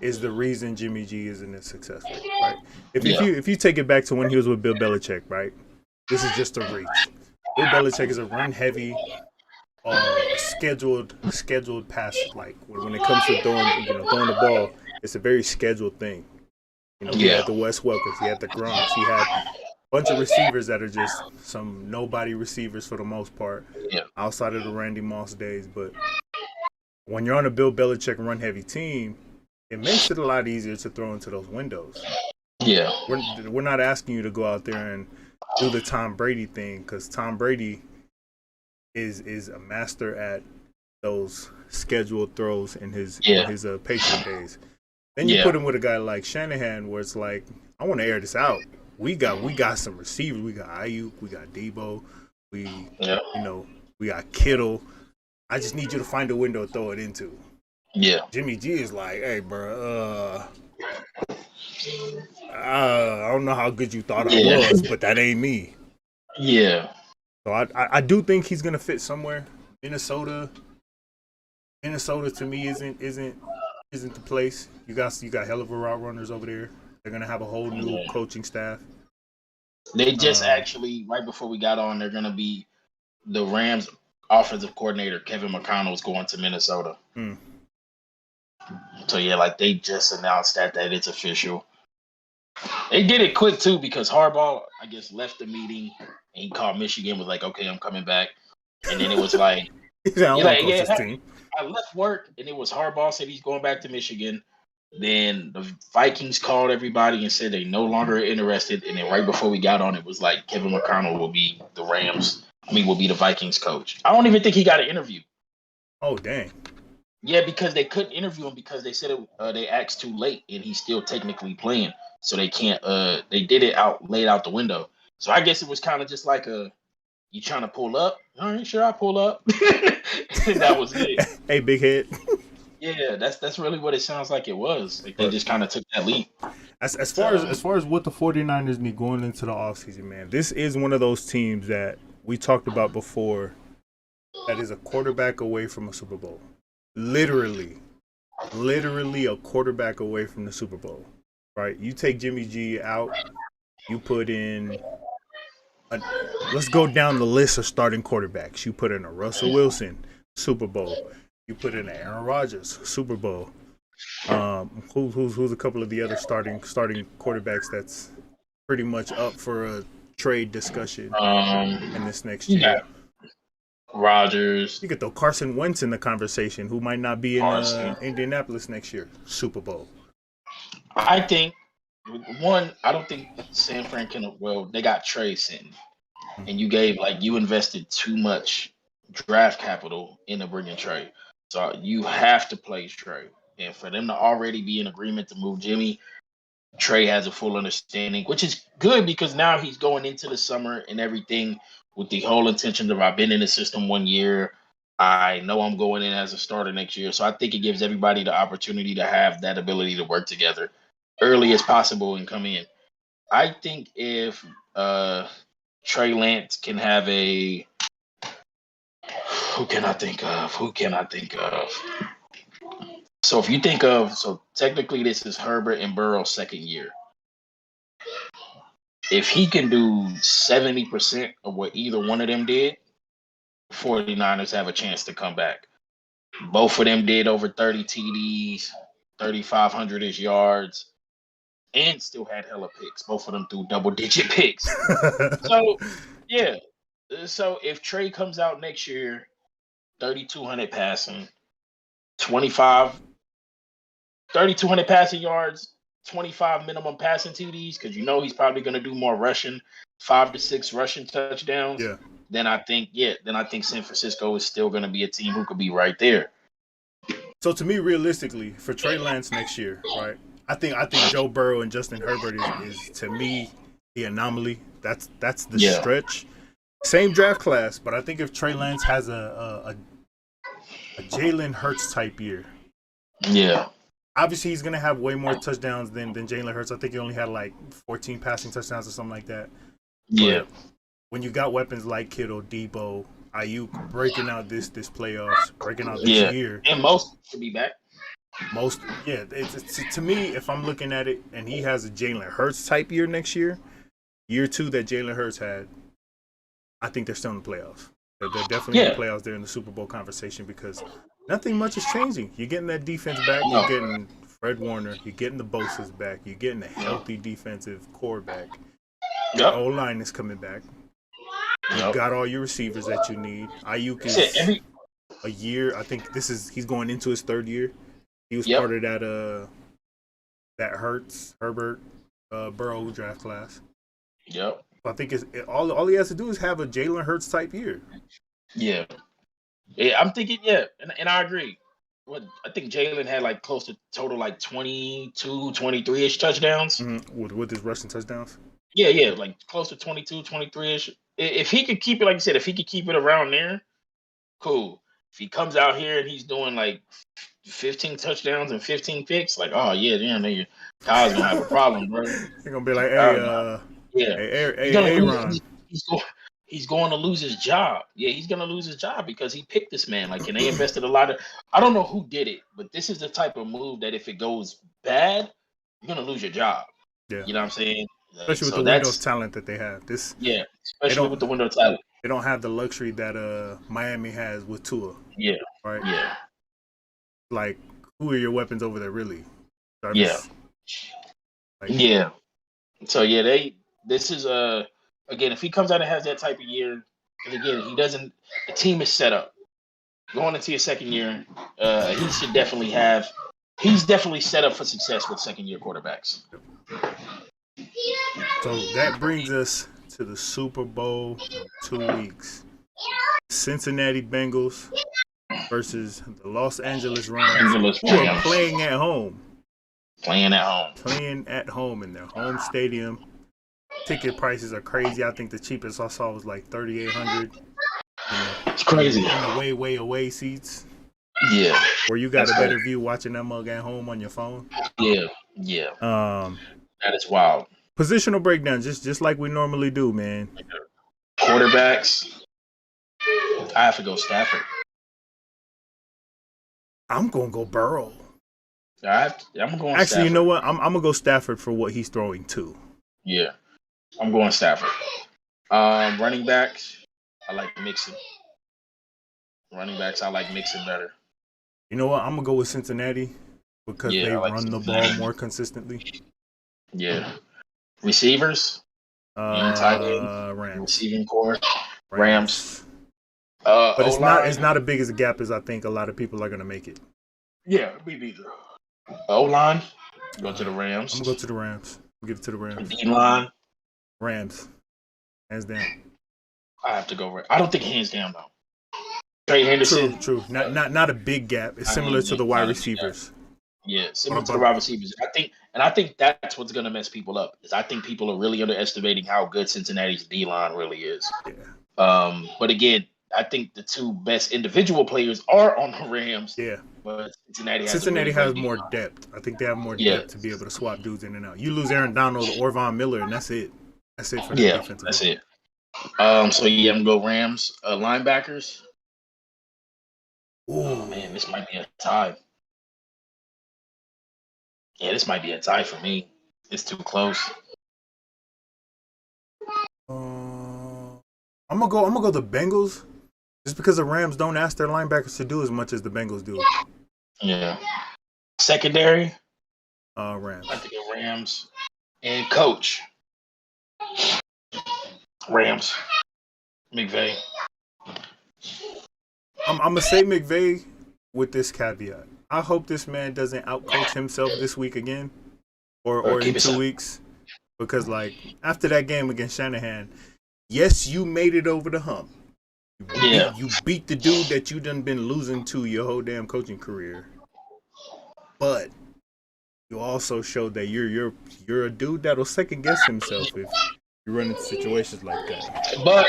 is the reason Jimmy G isn't as successful. Right? If you take it back to when he was with Bill Belichick, right? This is just a reach. Bill Belichick is a run heavy, scheduled pass. Like when it comes to throwing the ball, it's a very scheduled thing. He had the Wes Welkers, he had the Gronks, he had a bunch of receivers that are just some nobody receivers for the most part, outside of the Randy Moss days. But when you're on a Bill Belichick run heavy team, it makes it a lot easier to throw into those windows. Yeah, we're not asking you to go out there and do the Tom Brady thing, because Tom Brady is a master at those scheduled throws in his Patriot days. Then you put him with a guy like Shanahan, where it's like, I want to air this out. We got some receivers. We got Ayuk. We got Debo. We got Kittle. I just need you to find a window to throw it into. Yeah. Jimmy G is like, hey, bro, I don't know how good you thought I Yeah. was, but that ain't me. Yeah. So I do think he's gonna fit somewhere. Minnesota to me isn't the place. You got hell of a route runners over there. They're gonna have a whole new Yeah. coaching staff. They just actually, right before we got on, they're gonna be the Rams offensive coordinator, Kevin McConnell, is going to Minnesota. So yeah, like they just announced that it's official. They did it quick too because Harbaugh, I guess, left the meeting and he called Michigan, was like, "Okay, I'm coming back," and then it was like, He said, I he's want like, to coach "Yeah, this team." I left work," and it was Harbaugh said he's going back to Michigan. Then the Vikings called everybody and said they no longer interested. And then right before we got on, it was like Kevin McConnell will be the will be the Vikings coach. I don't even think he got an interview. Oh dang. Yeah, because they couldn't interview him because they said they asked too late and he's still technically playing, so they can't. They did it laid out the window. So I guess it was kind of just like you trying to pull up? All right, sure, I pull up. And that was it. Hey, big head. Yeah, that's really what it sounds like it was. Like they just kind of took that leap. As far as what the 49ers need going into the offseason, man, this is one of those teams that we talked about before that is a quarterback away from a Super Bowl. Literally a quarterback away from the Super Bowl. Right? You take Jimmy G out, you put in let's go down the list of starting quarterbacks. You put in a Russell Wilson, Super Bowl. You put in Aaron Rodgers, Super Bowl. Who's a couple of the other starting quarterbacks that's pretty much up for a trade discussion in this next year? Yeah. Rodgers. You could throw Carson Wentz in the conversation, who might not be in Indianapolis next year. Super Bowl. I think I don't think San Fran can. Well, they got Trey sitting, and you invested too much draft capital into bringing Trey, so you have to play Trey. And for them to already be in agreement to move Jimmy, Trey has a full understanding, which is good because now he's going into the summer and everything with the whole intention of I've been in the system 1 year. I know I'm going in as a starter next year. So I think it gives everybody the opportunity to have that ability to work together early as possible and come in. I think if Trey Lance can have who can I think of? So if you think of, so technically this is Herbert and Burrow's second year. If he can do 70% of what either one of them did, 49ers have a chance to come back. Both of them did over 30 TDs, 3,500-ish yards, and still had hella picks. Both of them threw double-digit picks. So, yeah. So if Trey comes out next year, 3,200 passing, 3,200 passing yards, 25 minimum passing TDs, because he's probably going to do more rushing, 5 to 6 rushing touchdowns. Yeah. Then I think San Francisco is still going to be a team who could be right there. So to me, realistically, for Trey Lance next year, right? I think Joe Burrow and Justin Herbert is to me the anomaly. That's the stretch. Same draft class, but I think if Trey Lance has a Jalen Hurts type year, obviously he's gonna have way more touchdowns than Jalen Hurts. I think he only had like 14 passing touchdowns or something like that. Yeah. But when you got weapons like Kittle, Debo, Ayuk breaking out this playoffs, breaking out this year, and most should be back. It's to me, if I'm looking at it, and he has a Jalen Hurts type year next year 2 that Jalen Hurts had, I think they're still in the playoffs. They're definitely in the playoffs. They're in the Super Bowl conversation because nothing much is changing. You're getting that defense back. You're getting Fred Warner. You're getting the Bosa's back. You're getting a healthy defensive core back. Your O-line is coming back. You've got all your receivers that you need. Ayuk is a year. I think he's going into his 3rd year. He was part of that Herbert, Burrow draft class. Yep. I think all he has to do is have a Jalen Hurts type year. Yeah, I'm thinking, and I agree. I think Jalen had like close to total like 22, 23-ish touchdowns. Mm-hmm. With his rushing touchdowns? Yeah, like close to 22, 23-ish. If he could keep it, like I said, if he could keep it around there, cool. If he comes out here and he's doing like 15 touchdowns and 15 picks. Like, oh yeah, damn, Kyle's gonna have a problem, bro. They're gonna be like, Yeah, hey, he's gonna Aaron. he's going to lose his job. Yeah, he's gonna lose his job because he picked this man. Like, and they invested a lot of. I don't know who did it, but this is the type of move that if it goes bad, you're gonna lose your job. Yeah, you know what I'm saying. Especially with the window of talent that they have. Especially with the window of talent. They don't have the luxury that Miami has with Tua. Yeah. Right. Yeah. Like, who are your weapons over there, really? Jarvis? Yeah. So this is again, if he comes out and has that type of year, and again, he doesn't. The team is set up going into his second year. He should definitely have. He's definitely set up for success with second-year quarterbacks. So that brings us to the Super Bowl in 2 weeks. Cincinnati Bengals versus the Los Angeles Rams, who are playing at home. Playing at home in their home stadium. Ticket prices are crazy. I think the cheapest I saw was like $3,800. It's crazy. In the way away seats. Yeah. Where you got a better view watching that mug at home on your phone. Yeah. That is wild. Positional breakdown, just like we normally do, man. Quarterbacks. I have to go Stafford. I'm gonna go Burrow. I'm going. Actually, Stafford. You know what? I'm gonna go Stafford for what he's throwing to. Yeah, I'm going Stafford. Running backs, I like Mixon. Running backs, I like Mixon better. You know what? I'm gonna go with Cincinnati because they run the ball more consistently. Yeah. Receivers, Rams. Receiving core, Rams. But it's not as big as a gap as I think a lot of people are gonna make it. Yeah, me neither. O-line, go to the Rams. I'm gonna go to the Rams. Give it to the Rams. D-line, Rams, hands down. I have to go. I don't think hands down though. Trey Henderson. True. Not a big gap. It's similar to the wide receivers. Yeah, similar to the wide receivers. I think that's what's gonna mess people up. Is I think people are really underestimating how good Cincinnati's D-line really is. Yeah. But again, I think the two best individual players are on the Rams. Yeah. But Cincinnati has more depth. I think they have more depth to be able to swap dudes in and out. You lose Aaron Donald or Von Miller, and that's it. That's it for the defense. That's it. I'm gonna go Rams. Linebackers. Oh man, this might be a tie. Yeah, this might be a tie for me. It's too close. I'm gonna go the Bengals, just because the Rams don't ask their linebackers to do as much as the Bengals do. Yeah. Secondary. Rams. I think Rams. And coach. Rams. McVay. I'm gonna say McVay with this caveat. I hope this man doesn't outcoach himself this week again, or in 2 weeks, because like after that game against Shanahan, yes, you made it over the hump. You beat the dude that you done been losing to your whole damn coaching career, but you also showed that you're a dude that'll second guess himself if you run into situations like that. But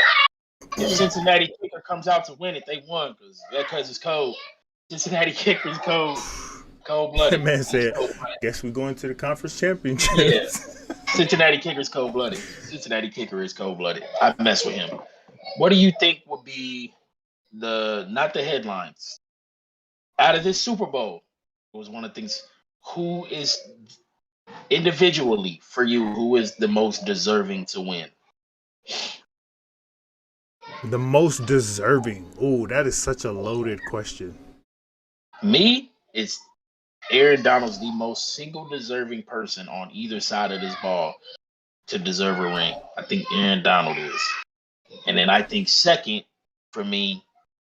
if Cincinnati kicker comes out to win it, they won because it's cold. Cincinnati kicker is cold blooded. That man said, "Guess we're going to the conference championship." Yeah, Cincinnati kicker is cold blooded. Cincinnati kicker is cold blooded. I mess with him. What do you think would be not the headlines out of this Super Bowl? It was one of the things. Who is individually for you? Who is the most deserving to win? The most deserving. Oh, that is such a loaded question. Me, it's Aaron Donald's the most single deserving person on either side of this ball to deserve a ring. I think Aaron Donald is. And then I think second for me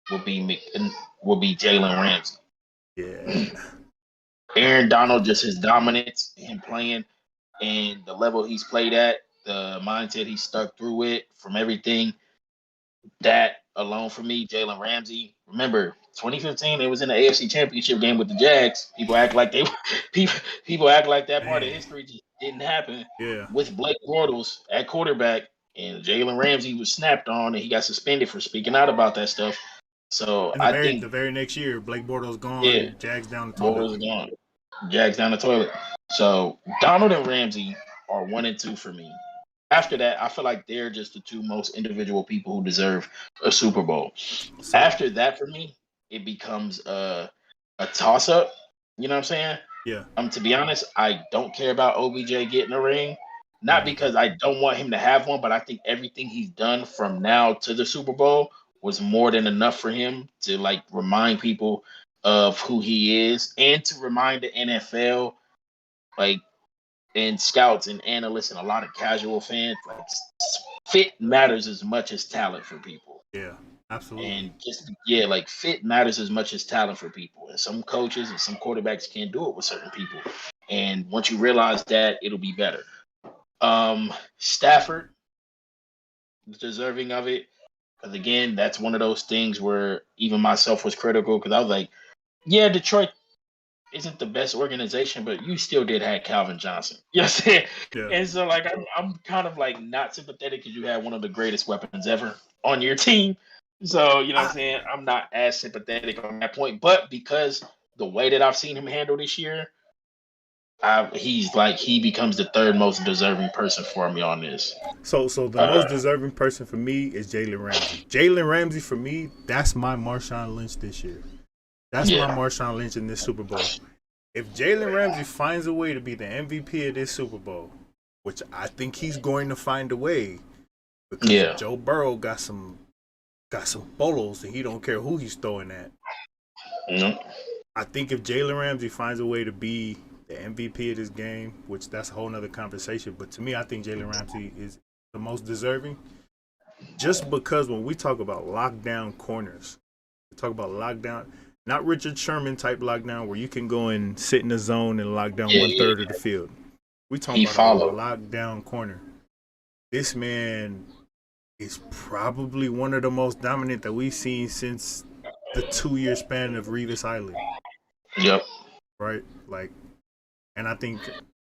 will be Jalen Ramsey. Yeah. Aaron Donald, just his dominance, him playing, and the level he's played at, the mindset he stuck through it from everything. That alone for me, Jalen Ramsey. Remember, 2015, they was in the AFC Championship game with the Jags. People act like people act like that part of history just didn't happen. Yeah. With Blake Bortles at quarterback, and Jalen Ramsey was snapped on, and he got suspended for speaking out about that stuff. So And I the think, very next year, Blake Bortles yeah, gone, Jags down the toilet. Bortles gone. Jags down the toilet. So Donald and Ramsey are 1 and 2 for me. After that, I feel like they're just the two most individual people who deserve a Super Bowl. So After that, for me, it becomes a toss up. You know what I'm saying? yeah, To be honest, I don't care about OBJ getting a ring. me Not neither. because I don't want him to have one, but I think everything he's done from now to the Super Bowl was more than enough for him to like remind people of who he is and to remind the NFL like and scouts and analysts and a lot of casual fans like fit matters as much as talent for people. Yeah, absolutely. And just yeah, like fit matters as much as talent for people. And some coaches and some quarterbacks can't do it with certain people. And once you realize that, it'll be better. Stafford is deserving of it. Because again, that's one of those things where even myself was critical because I was like, yeah, Detroit isn't the best organization, but you still did have Calvin Johnson. You know what I'm saying? Yeah. And so like I'm kind of like not sympathetic because you had one of the greatest weapons ever on your team. So, you know what I'm I saying? I'm not as sympathetic on that point. But because the way that I've seen him handle this year, he becomes the third most deserving person for me on this. so the Uh most deserving person for me is Jalen Ramsey. Jalen Ramsey for me, that's my Marshawn Lynch this year. That's my yeah. Marshawn Lynch in this Super Bowl. If Jalen Ramsey finds a way to be the MVP of this Super Bowl, which I think he's going to find a way, because Yeah. Joe Burrow got some bolos and he don't care who he's throwing at. Mhm. I think if Jalen Ramsey finds a way to be the MVP of this game, which that's a whole nother conversation, but to me, I think Jalen Ramsey is the most deserving, just because when we talk about lockdown corners, we talk about lockdown, not Richard Sherman type lockdown where you can go and sit in the zone and lock down Yeah, one yeah. third of the field. We talking He about a followed. lockdown corner. This man is probably one of the most dominant that we've seen since the 2 year span of Revis Island, Yep. right? Like, and I think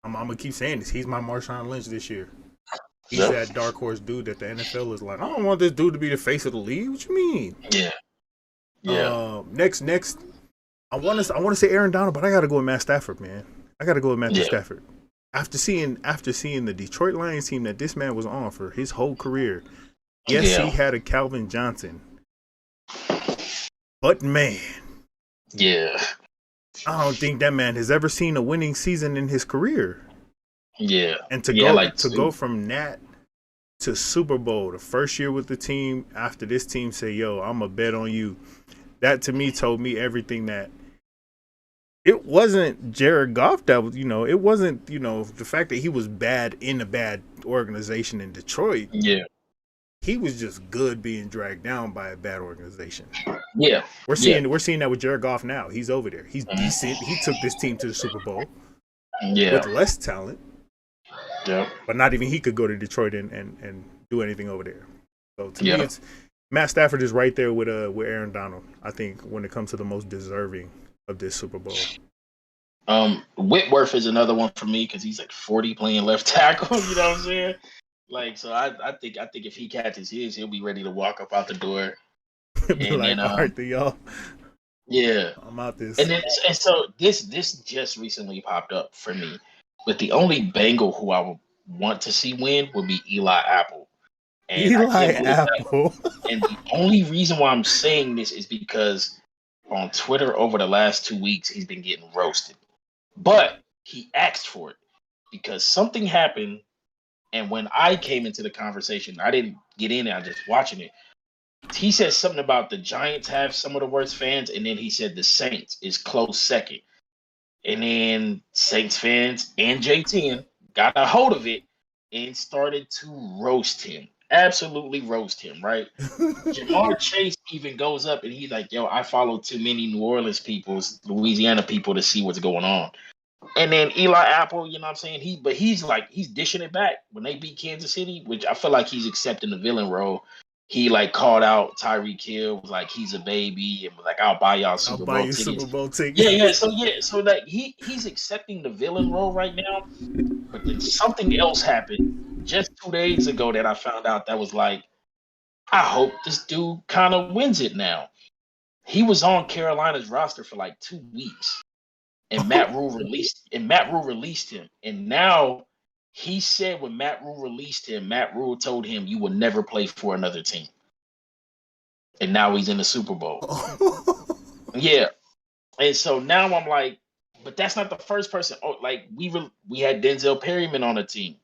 I'm gonna keep saying this. He's my Marshawn Lynch this year. He's Yep. that dark horse dude that the NFL is like, I don't want this dude to be the face of the league. What you mean? Yeah. Yeah. Next, I want to say Aaron Donald, but I gotta go with Matt Stafford, man. I gotta go with Matthew Yeah. Stafford. After seeing the Detroit Lions team that this man was on for his whole career, yes, he Yeah. had a Calvin Johnson, but man, Yeah. I don't think that man has ever seen a winning season in his career. Yeah. And to Yeah, go like to two. go from that to Super Bowl, the first year with the team, after this team say, "Yo, I'm a bet on you," that to me told me everything that it wasn't Jared Goff that was, it wasn't, the fact that he was bad in a bad organization in Detroit. Yeah. He was just good being dragged down by a bad organization. Yeah. We're Yeah. seeing we're seeing that with Jared Goff now. He's over there. He's Mhm. decent. He took this team to the Super Bowl with Yeah. less talent, Yeah. but not even he could go to Detroit and do anything over there. So to me, Yeah. it's Matt Stafford is right there with Aaron Donald. I think when it comes to the most deserving of this Super Bowl. Whitworth is another one for me because he's like 40 playing left tackle. You know what I'm saying? Like, so I think if he catches his, he'll be ready to walk up out the door. Be And then like, all right, then y'all, yeah. I'm out And this. then and so this just recently popped up for me. But the only Bengal who I would want to see win would be Eli Apple. And I Eli can't believe that. Apple. And the only reason why I'm saying this is because on Twitter over the last 2 weeks, he's been getting roasted. But he asked for it because something happened. And when I came into the conversation, I didn't get in there, I just watching it. He said something about the Giants have some of the worst fans, and then he said the Saints is close second. And then Saints fans and JTN got a hold of it and started to roast him. Absolutely roast him, right? Jamar Chase even goes up and he's like, yo, I follow too many New Orleans people's Louisiana people to see what's going on. And then Eli Apple, you know what I'm saying? He's dishing it back when they beat Kansas City, which I feel like he's accepting the villain role. He like called out Tyreek Hill, was like he's a baby, and was like, I'll buy y'all I'll Super buy Bowl you Super tickets. Bowl Yeah, tickets. yeah. So like he's accepting the villain role right now. But then something else happened just 2 days ago that I found out that was like, I hope this dude kind of wins it now. he was on Carolina's roster for like 2 weeks, and Matt Rule released him. And now he said when Matt Rule released him, Matt Rule told him you will never play for another team. And now he's in the Super Bowl. Yeah. And so now I'm like, but that's not the first person. Oh, like we had Denzel Perryman on the team.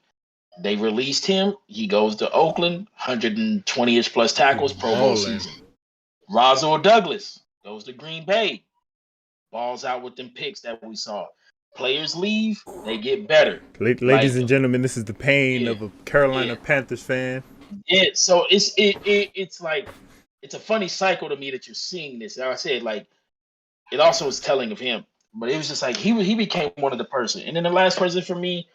They released him. He goes to Oakland, 120-ish plus tackles, Pro Bowl season. Roswell Douglas goes to Green Bay, balls out with them picks that we saw. Players leave, they get better. Ladies and gentlemen, this is the pain of a Carolina Panthers fan. Yeah, so it's like it's a funny cycle to me that you're seeing this. Like I said, like it also is telling of him, but it was just like he became one of the person. And then the last person for me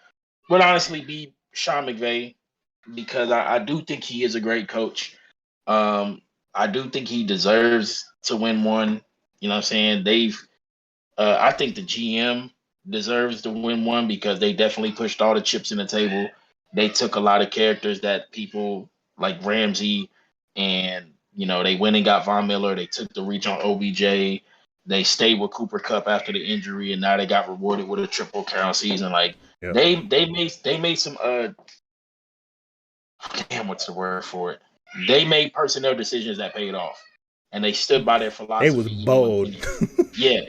would honestly be Sean McVay, because I do think he is a great coach. I do think he deserves to win one. You know what I'm saying? I think the GM deserves to win one because they definitely pushed all the chips in the table. They took a lot of characters that people like Ramsey, and they went and got Von Miller. They took the reach on OBJ. They stayed with Cooper Kupp after the injury, and now they got rewarded with a triple crown season. Like they made some what's the word for it? They made personnel decisions that paid off, and they stood by their philosophy. It was bold. Yeah.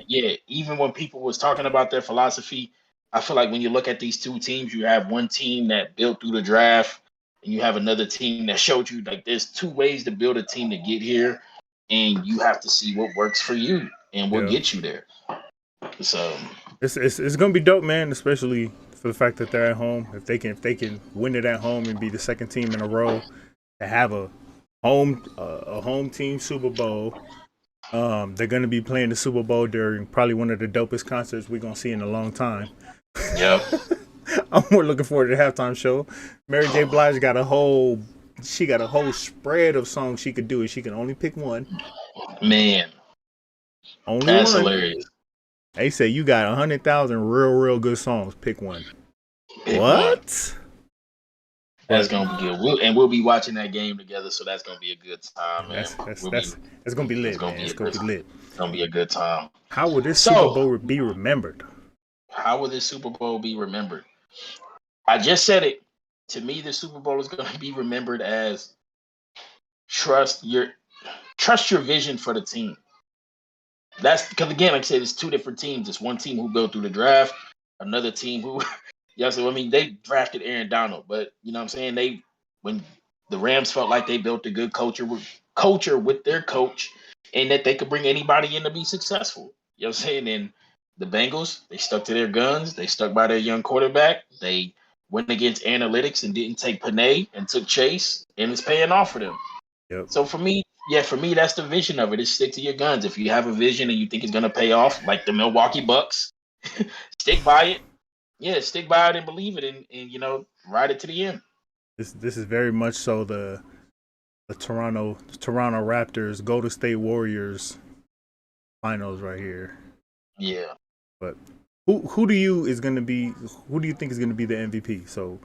Even when people was talking about their philosophy, I feel like when you look at these two teams, you have one team that built through the draft, and you have another team that showed you like there's two ways to build a team to get here, and you have to see what works for you and what gets you there. So it's gonna be dope, man. Especially for the fact that they're at home. If they can win it at home and be the second team in a row to have a home team Super Bowl. They're gonna be playing the Super Bowl during probably one of the dopest concerts we're gonna see in a long time. Yep. I'm more looking forward to the halftime show. Mary J. Blige got a whole spread of songs she could do, and she can only pick one. Man, only that's one. Hilarious. They say you got 100,000 real good songs. Pick one. Pick what? One. That's gonna be good, and we'll be watching that game together, so that's gonna be a good time, man. That's gonna be lit. It's gonna be lit. It's gonna be a good time. How will this Super Bowl be remembered? How will this Super Bowl be remembered? I just said it. To me, the Super Bowl is gonna be remembered as trust your vision for the team. That's because again, like I said, it's two different teams. It's one team who built through the draft, another team who. Yeah, so I mean, they drafted Aaron Donald, but you know what I'm saying? When the Rams felt like they built a good culture with their coach, and that they could bring anybody in to be successful. You know what I'm saying? And the Bengals, they stuck to their guns. They stuck by their young quarterback. They went against analytics and didn't take Panay and took Chase, and it's paying off for them. Yep. So for me, that's the vision of it. Is stick to your guns. If you have a vision and you think it's going to pay off, like the Milwaukee Bucks, stick by it. Yeah, stick by it and believe it, and ride it to the end. This is very much so the Toronto Raptors, Golden State Warriors finals right here. Yeah. But who do you think is gonna be the MVP? So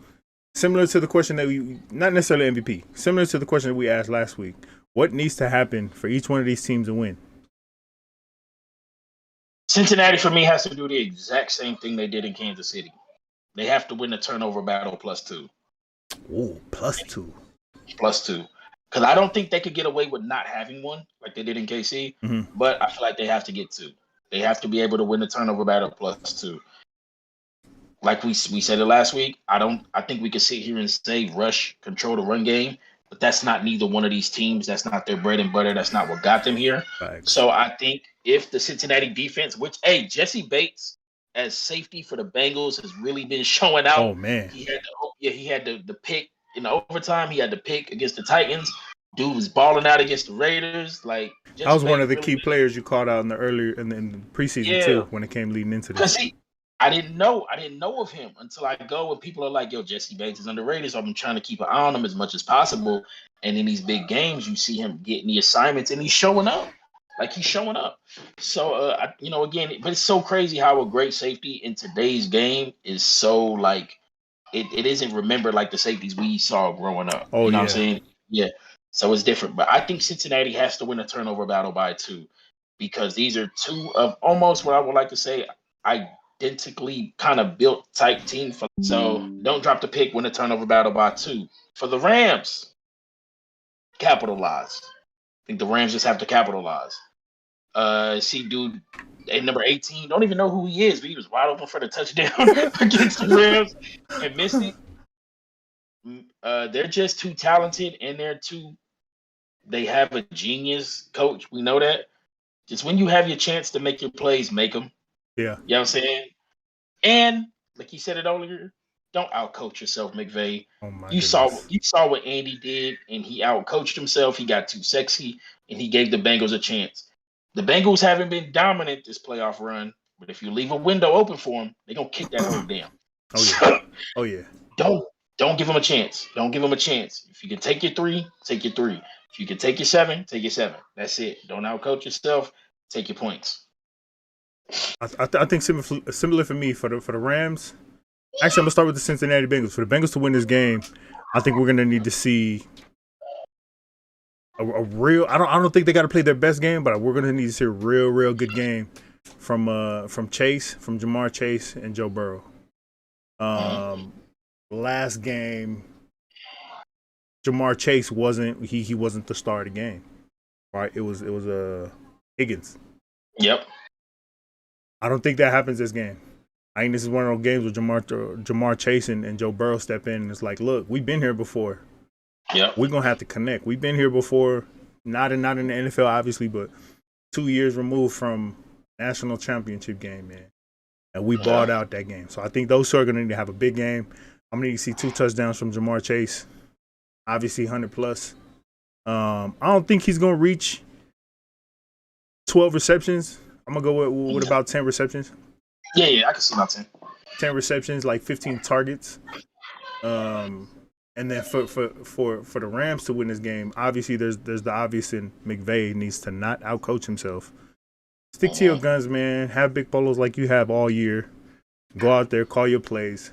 similar to the question that not necessarily MVP, similar to the question that we asked last week. What needs to happen for each one of these teams to win? Cincinnati, for me, has to do the exact same thing they did in Kansas City. They have to win the turnover battle +2. Ooh, +2. +2. Because I don't think they could get away with not having one like they did in KC, but I feel like they have to get 2. They have to be able to win the turnover battle +2. Like we said it last week, I think we could sit here and say rush, control the run game, but that's not neither one of these teams. That's not their bread and butter. That's not what got them here. Thanks. So I think if the Cincinnati defense, which, Jesse Bates as safety for the Bengals has really been showing out. Oh, man. He had the pick in the overtime. He had the pick against the Titans. Dude was balling out against the Raiders. Like that was one of the key players you called out in the preseason too, when it came leading into this. Because I didn't know of him until I go and people are like, yo, Jesse Bates is underrated, so I'm trying to keep an eye on him as much as possible. And in these big games, you see him getting the assignments and he's showing up. Like he's showing up. So, again, but it's so crazy how a great safety in today's game is so like, it isn't remembered like the safeties we saw growing up. Oh, you know what I'm saying? Yeah. So it's different. But I think Cincinnati has to win a turnover battle by 2. because these are two of almost what I would like to say identically kind of built type team. So don't drop the pick, win a turnover battle by 2. For the Rams, capitalize. I think the Rams just have to capitalize. See, dude, at number 18, don't even know who he is, but he was wide open for the touchdown against the Rams and missed it. They're just too talented, and they have a genius coach. We know that. Just when you have your chance to make your plays, make them. Yeah. You know what I'm saying? And like you said it earlier, don't outcoach yourself, McVay. Oh my You goodness. saw what Andy did, and he outcoached himself. He got too sexy, and he gave the Bengals a chance. The Bengals haven't been dominant this playoff run, but if you leave a window open for them, they're gonna kick that hole down. Oh yeah. Oh yeah. Don't give them a chance. Don't give them a chance. If you can take your 3, take your 3. If you can take your 7, take your 7. That's it. Don't outcoach yourself. Take your points. I think similar for me for the Rams. Actually, I'm gonna start with the Cincinnati Bengals. For the Bengals to win this game, I think we're gonna need to see a real. I don't think they got to play their best game, but we're gonna need to see a real good game from Jamar Chase and Joe Burrow. Last game, Jamar Chase wasn't the star of the game, right? It was Wiggins. Yep. I don't think that happens this game. I think this is one of those games where Jamar Chase and Joe Burrow step in and it's like, look, we've been here before. Yeah. We're gonna have to connect. We've been here before, not in the NFL, obviously, but 2 years removed from national championship game, man. And we balled out that game. So I think those two are gonna need to have a big game. I'm gonna need to see 2 touchdowns from Jamar Chase. Obviously 100+. I don't think he's gonna reach 12 receptions. I'm gonna go with about 10 receptions. Yeah, I can see about 10. 10 receptions, like 15 targets. And then for the Rams to win this game, obviously there's the obvious, and McVay needs to not outcoach himself. Stick to your guns, man. Have big polos like you have all year. Go out there, call your plays.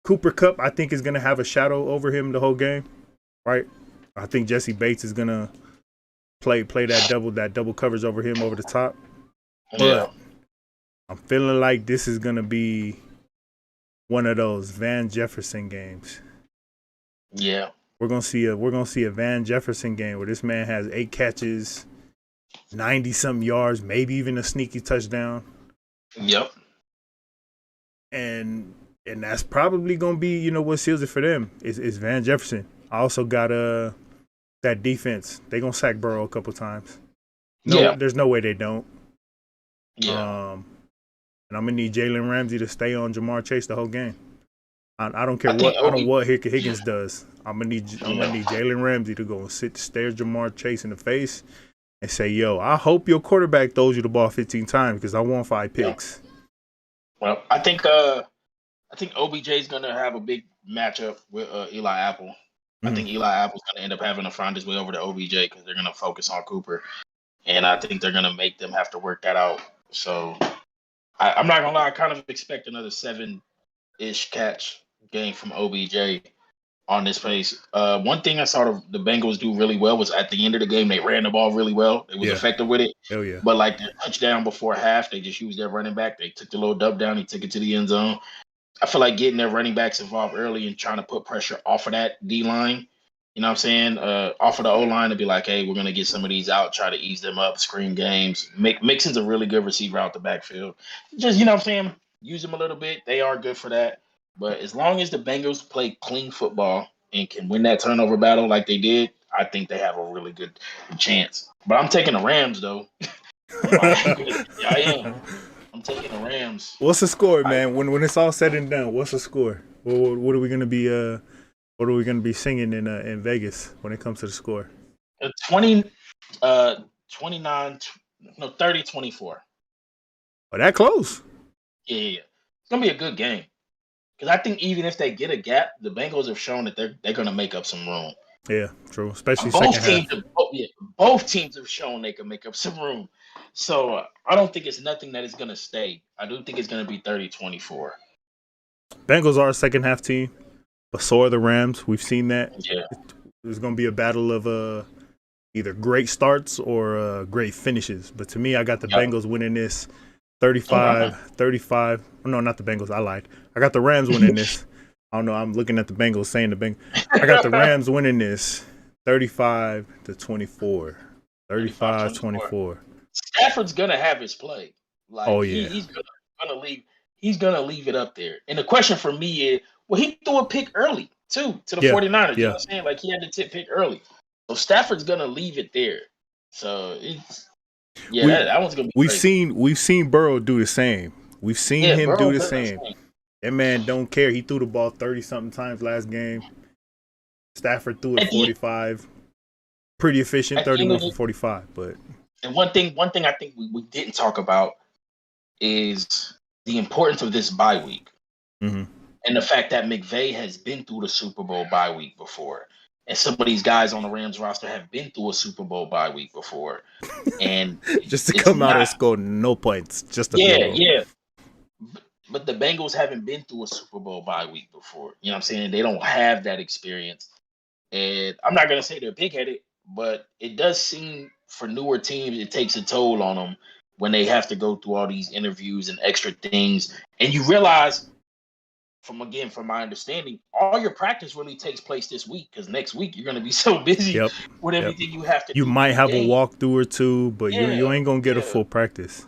Cooper Kupp, I think, is gonna have a shadow over him the whole game, right? I think Jesse Bates is gonna play that double coverage over him over the top. But I'm feeling like this is gonna be one of those Van Jefferson games. Yeah. We're gonna see a Van Jefferson game where this man has 8 catches, 90-something yards, maybe even a sneaky touchdown. Yep. And that's probably gonna be, what seals it for them is Van Jefferson. I also got that defense. They gonna sack Burrow a couple times. There's no way they don't. Yeah. And I'm gonna need Jalen Ramsey to stay on Jamar Chase the whole game. I don't care what Higgins does. I'm gonna need Jalen Ramsey to go and stare Jamar Chase in the face and say, "Yo, I hope your quarterback throws you the ball 15 times because I want 5 picks." Well, I think OBJ is gonna have a big matchup with Eli Apple. I think Eli Apple's gonna end up having to find his way over to OBJ because they're gonna focus on Cooper, and I think they're gonna make them have to work that out. So I'm not gonna lie, I kind of expect another 7-ish catch game from OBJ on this pace. One thing I saw the Bengals do really well was at the end of the game, they ran the ball really well. It was effective with it. Hell yeah. But like the touchdown before half, they just used their running back. They took the little dub down, he took it to the end zone. I feel like getting their running backs involved early and trying to put pressure off of that D line, you know what I'm saying? Off of the O line to be like, hey, we're gonna get some of these out, try to ease them up, screen games. Mixon's a really good receiver out the backfield. Just, you know what I'm saying? Use them a little bit. They are good for that. But as long as the Bengals play clean football and can win that turnover battle like they did, I think they have a really good chance. But I'm taking the Rams though. I am. I'm taking the Rams. What's the score, man? When it's all said and done, what's the score? What are we gonna be? What are we gonna be singing in Vegas when it comes to the score? 29, 30-24. Oh, that close? Yeah. It's gonna be a good game. Because I think even if they get a gap, the Bengals have shown that they're gonna make up some room. Yeah, true. Especially second half. Both teams have shown they can make up some room. So I don't think it's nothing that is going to stay. I do think it's going to be 30-24. Bengals are a second half team, but so are the Rams. We've seen that. Yeah. There's going to be a battle of either great starts or great finishes. But to me, I got the Yep. Bengals winning this Okay. 35. No, not the Bengals. I lied. I got the Rams winning this. I don't know. I'm looking at the Bengals saying the Bengals. I got the Rams winning this 35-24. 35-24. 35-24. Stafford's gonna have his play. Oh Like yeah. he's gonna leave. He's gonna leave it up there. And the question for me is, well, he threw a pick early too to the Yeah. 49ers. You know Yeah. what I'm saying? Like he had the tip pick early. So Stafford's gonna leave it there. So it's that one's gonna be crazy. We've seen Burrow do the same. We've seen Yeah, him Burrow do the does that same. same. That man don't care. He threw the ball 30-something times last game. Stafford threw it 45. Pretty efficient, 31 for 45. But and one thing I think we didn't talk about is the importance of this bye week. Mm-hmm. And the fact that McVay has been through the Super Bowl bye week before. And some of these guys on the Rams roster have been through a Super Bowl bye week before. And just to come out and score no points. Just a field goal. Yeah. But the Bengals haven't been through a Super Bowl bye week before. You know what I'm saying? They don't have that experience. And I'm not going to say they're big-headed, but it does seem for newer teams, it takes a toll on them when they have to go through all these interviews and extra things. And you realize, from my understanding, all your practice really takes place this week because next week you're going to be so busy with everything you have to do. You might have a walkthrough or two, but you ain't going to get a full practice.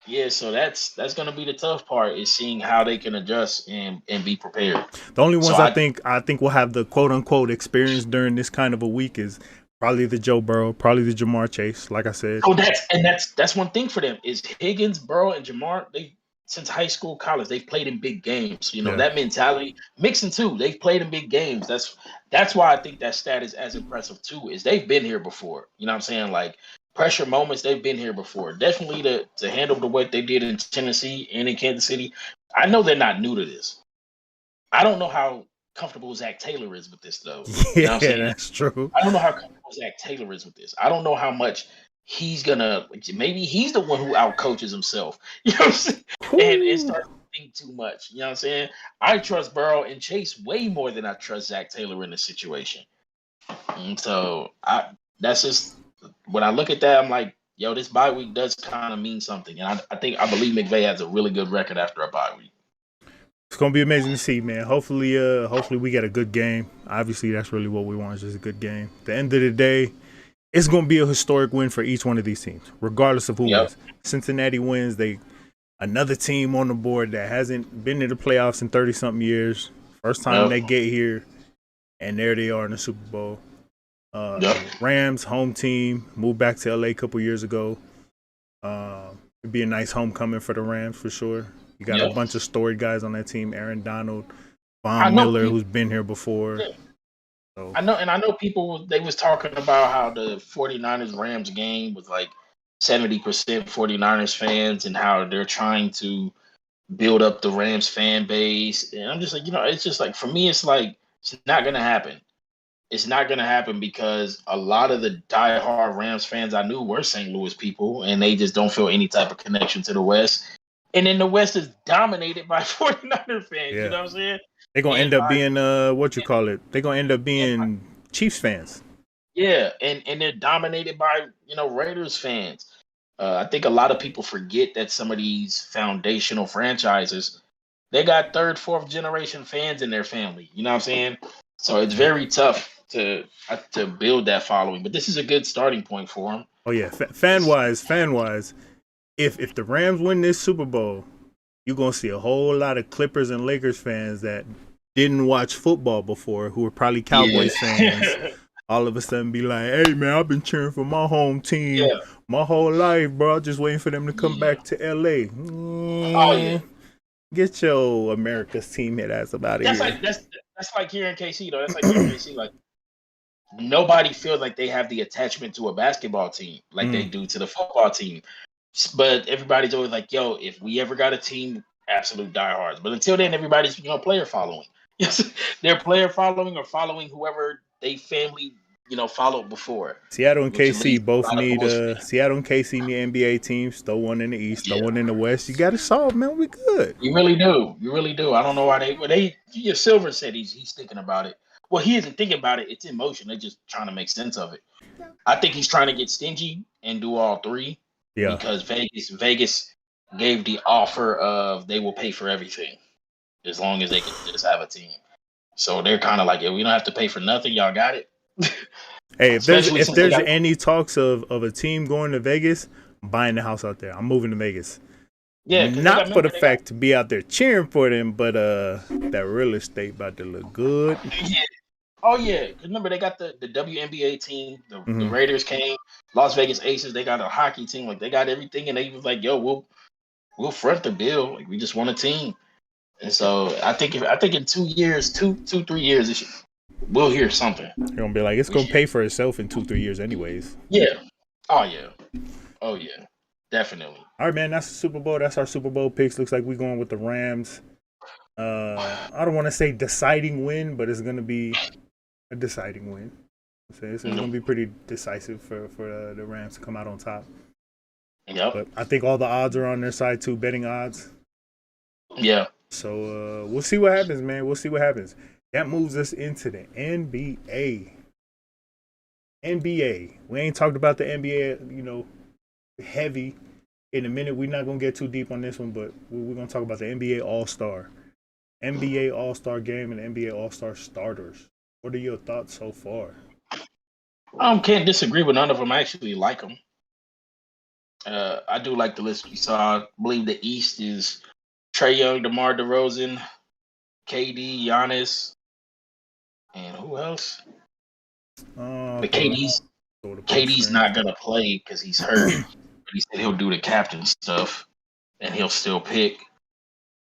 Yeah, so that's going to be the tough part is seeing how they can adjust and be prepared. The only ones I think will have the quote unquote experience during this kind of a week is probably the Joe Burrow, probably the Jamar Chase, like I said. Oh, that's one thing for them is Higgins, Burrow, and Jamar. They since high school, college, they've played in big games. You know that mentality. Mixon too, they've played in big games. That's why I think that stat is as impressive too. Is they've been here before. You know what I'm saying? Like pressure moments, they've been here before. Definitely to handle the what they did in Tennessee and in Kansas City. I know they're not new to this. I don't know how comfortable Zach Taylor is with this though. You know what I'm saying? That's true. I don't know how comfortable Zach Taylor is with this. I don't know how much he's gonna. Maybe he's the one who outcoaches himself. You know what I'm saying? And starts to think too much. You know what I'm saying? I trust Burrow and Chase way more than I trust Zach Taylor in this situation. And so that's just when I look at that, I'm like, yo, this bye week does kind of mean something. And I believe McVay has a really good record after a bye week. It's gonna be amazing to see, man. Hopefully we get a good game. Obviously, that's really what we want, is just a good game. At the end of the day, it's gonna be a historic win for each one of these teams, regardless of who wins. Cincinnati wins, another team on the board that hasn't been in the playoffs in 30-something years. First time they get here, and there they are in the Super Bowl. Rams, home team, moved back to LA a couple years ago. It'd be a nice homecoming for the Rams for sure. You got a bunch of storied guys on that team. Aaron Donald, Von Miller, who's been here before. Yeah. So. I know people, they was talking about how the 49ers-Rams game was like 70% 49ers fans and how they're trying to build up the Rams fan base. And I'm just like, it's just like, for me, it's like, it's not going to happen. It's not going to happen because a lot of the diehard Rams fans I knew were St. Louis people, and they just don't feel any type of connection to the West. And then the West is dominated by 49er fans. Yeah. You know what I'm saying? They're going to end up being, they're going to end up being Chiefs fans. Yeah, and they're dominated by, Raiders fans. I think a lot of people forget that some of these foundational franchises, they got third, fourth generation fans in their family. You know what I'm saying? So it's very tough to build that following. But this is a good starting point for them. Oh, yeah. Fan-wise, if the Rams win this Super Bowl, you're going to see a whole lot of Clippers and Lakers fans that didn't watch football before, who were probably Cowboys fans, all of a sudden be like, hey, man, I've been cheering for my home team my whole life, bro. Just waiting for them to come back to L.A. Get your America's team head ass about it. That's like here in KC, though. That's like here in KC. Like, nobody feels like they have the attachment to a basketball team like they do to the football team. But everybody's always like, yo, if we ever got a team, absolute diehards. But until then, everybody's, player following. Yes, they're player following or following whoever they family, followed before. Seattle and KC both need Seattle and KC need NBA teams. Throw one in the East, throw one in the West. You got it solved, man. We good. You really do. I don't know why Silver said he's thinking about it. Well, he isn't thinking about it. It's in motion. They're just trying to make sense of it. I think he's trying to get stingy and do all three Yeah. because Vegas gave the offer of they will pay for everything as long as they can just have a team. So they're kind of like, yeah, we don't have to pay for nothing. Y'all got it. Hey, Especially if since they there's got any talks of a team going to Vegas, I'm buying the house out there. I'm moving to Vegas. yeah, because they got Not for the they fact to be out there cheering for them, but that real estate about to look good. yeah. Oh yeah, 'cause remember they got the WNBA team. The Mhm. Raiders came, Las Vegas Aces. They got a hockey team. Like they got everything, and they was like, "Yo, we'll front the bill. Like we just want a team." And so I think in 2 years, 3 years, we'll hear something. They're gonna be like, it's gonna pay for itself in 2-3 years, anyways. Yeah. Oh yeah. Oh yeah. Definitely. All right, man. That's the Super Bowl. That's our Super Bowl picks. Looks like we're going with the Rams. I don't want to say deciding win, but it's gonna be a deciding win. So it's gonna be pretty decisive for the Rams to come out on top. Yep. But I think all the odds are on their side too, betting odds. Yeah. So we'll see what happens, man. We'll see what happens. That moves us into the NBA. NBA. We ain't talked about the NBA, heavy in a minute. We're not gonna get too deep on this one, but we're gonna talk about the NBA All-Star. NBA All-Star game and NBA All-Star starters. What are your thoughts so far? Can't disagree with none of them. I actually like them. I do like the list we saw. I believe the East is Trae Young, DeMar DeRozan, KD, Giannis, and who else? But KD's not gonna play because he's hurt. But he said he'll do the captain stuff, and he'll still pick.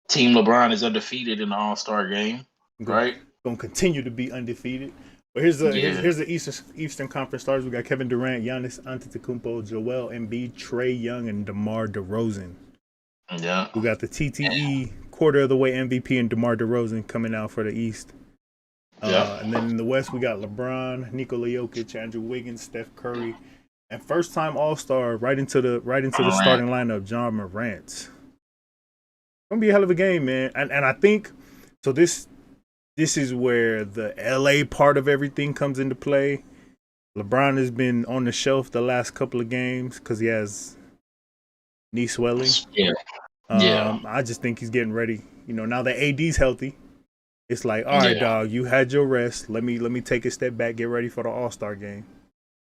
Team LeBron is undefeated in the All-Star game, right? Gonna continue to be undefeated. But here's the Eastern Conference starters. We got Kevin Durant, Giannis Antetokounmpo, Joel Embiid, Trae Young, and DeMar DeRozan. Yeah. We got the TTE quarter of the way MVP and DeMar DeRozan coming out for the East. And then in the West, we got LeBron, Nikola Jokic, Andrew Wiggins, Steph Curry, and first time All-Star right into the starting lineup, John Morant. It's gonna be a hell of a game, man. And I think so. This is where the LA part of everything comes into play. LeBron has been on the shelf the last couple of games because he has knee swelling. Yeah. I just think he's getting ready. Now that AD's healthy, it's like, all right, dog, you had your rest. Let me take a step back. Get ready for the All-Star game.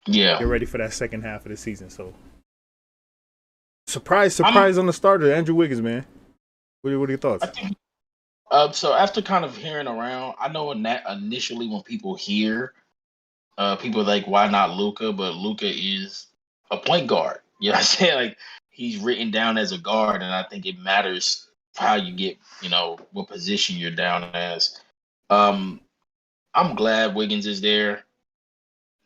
Yeah. Get ready for that second half of the season. So, surprise on the starter, Andrew Wiggins, man. What are your thoughts? So after kind of hearing around, I know initially when people hear, people are like, why not Luka? But Luka is a point guard. You know what I'm saying? Like he's written down as a guard, and I think it matters how you get, what position you're down as. I'm glad Wiggins is there.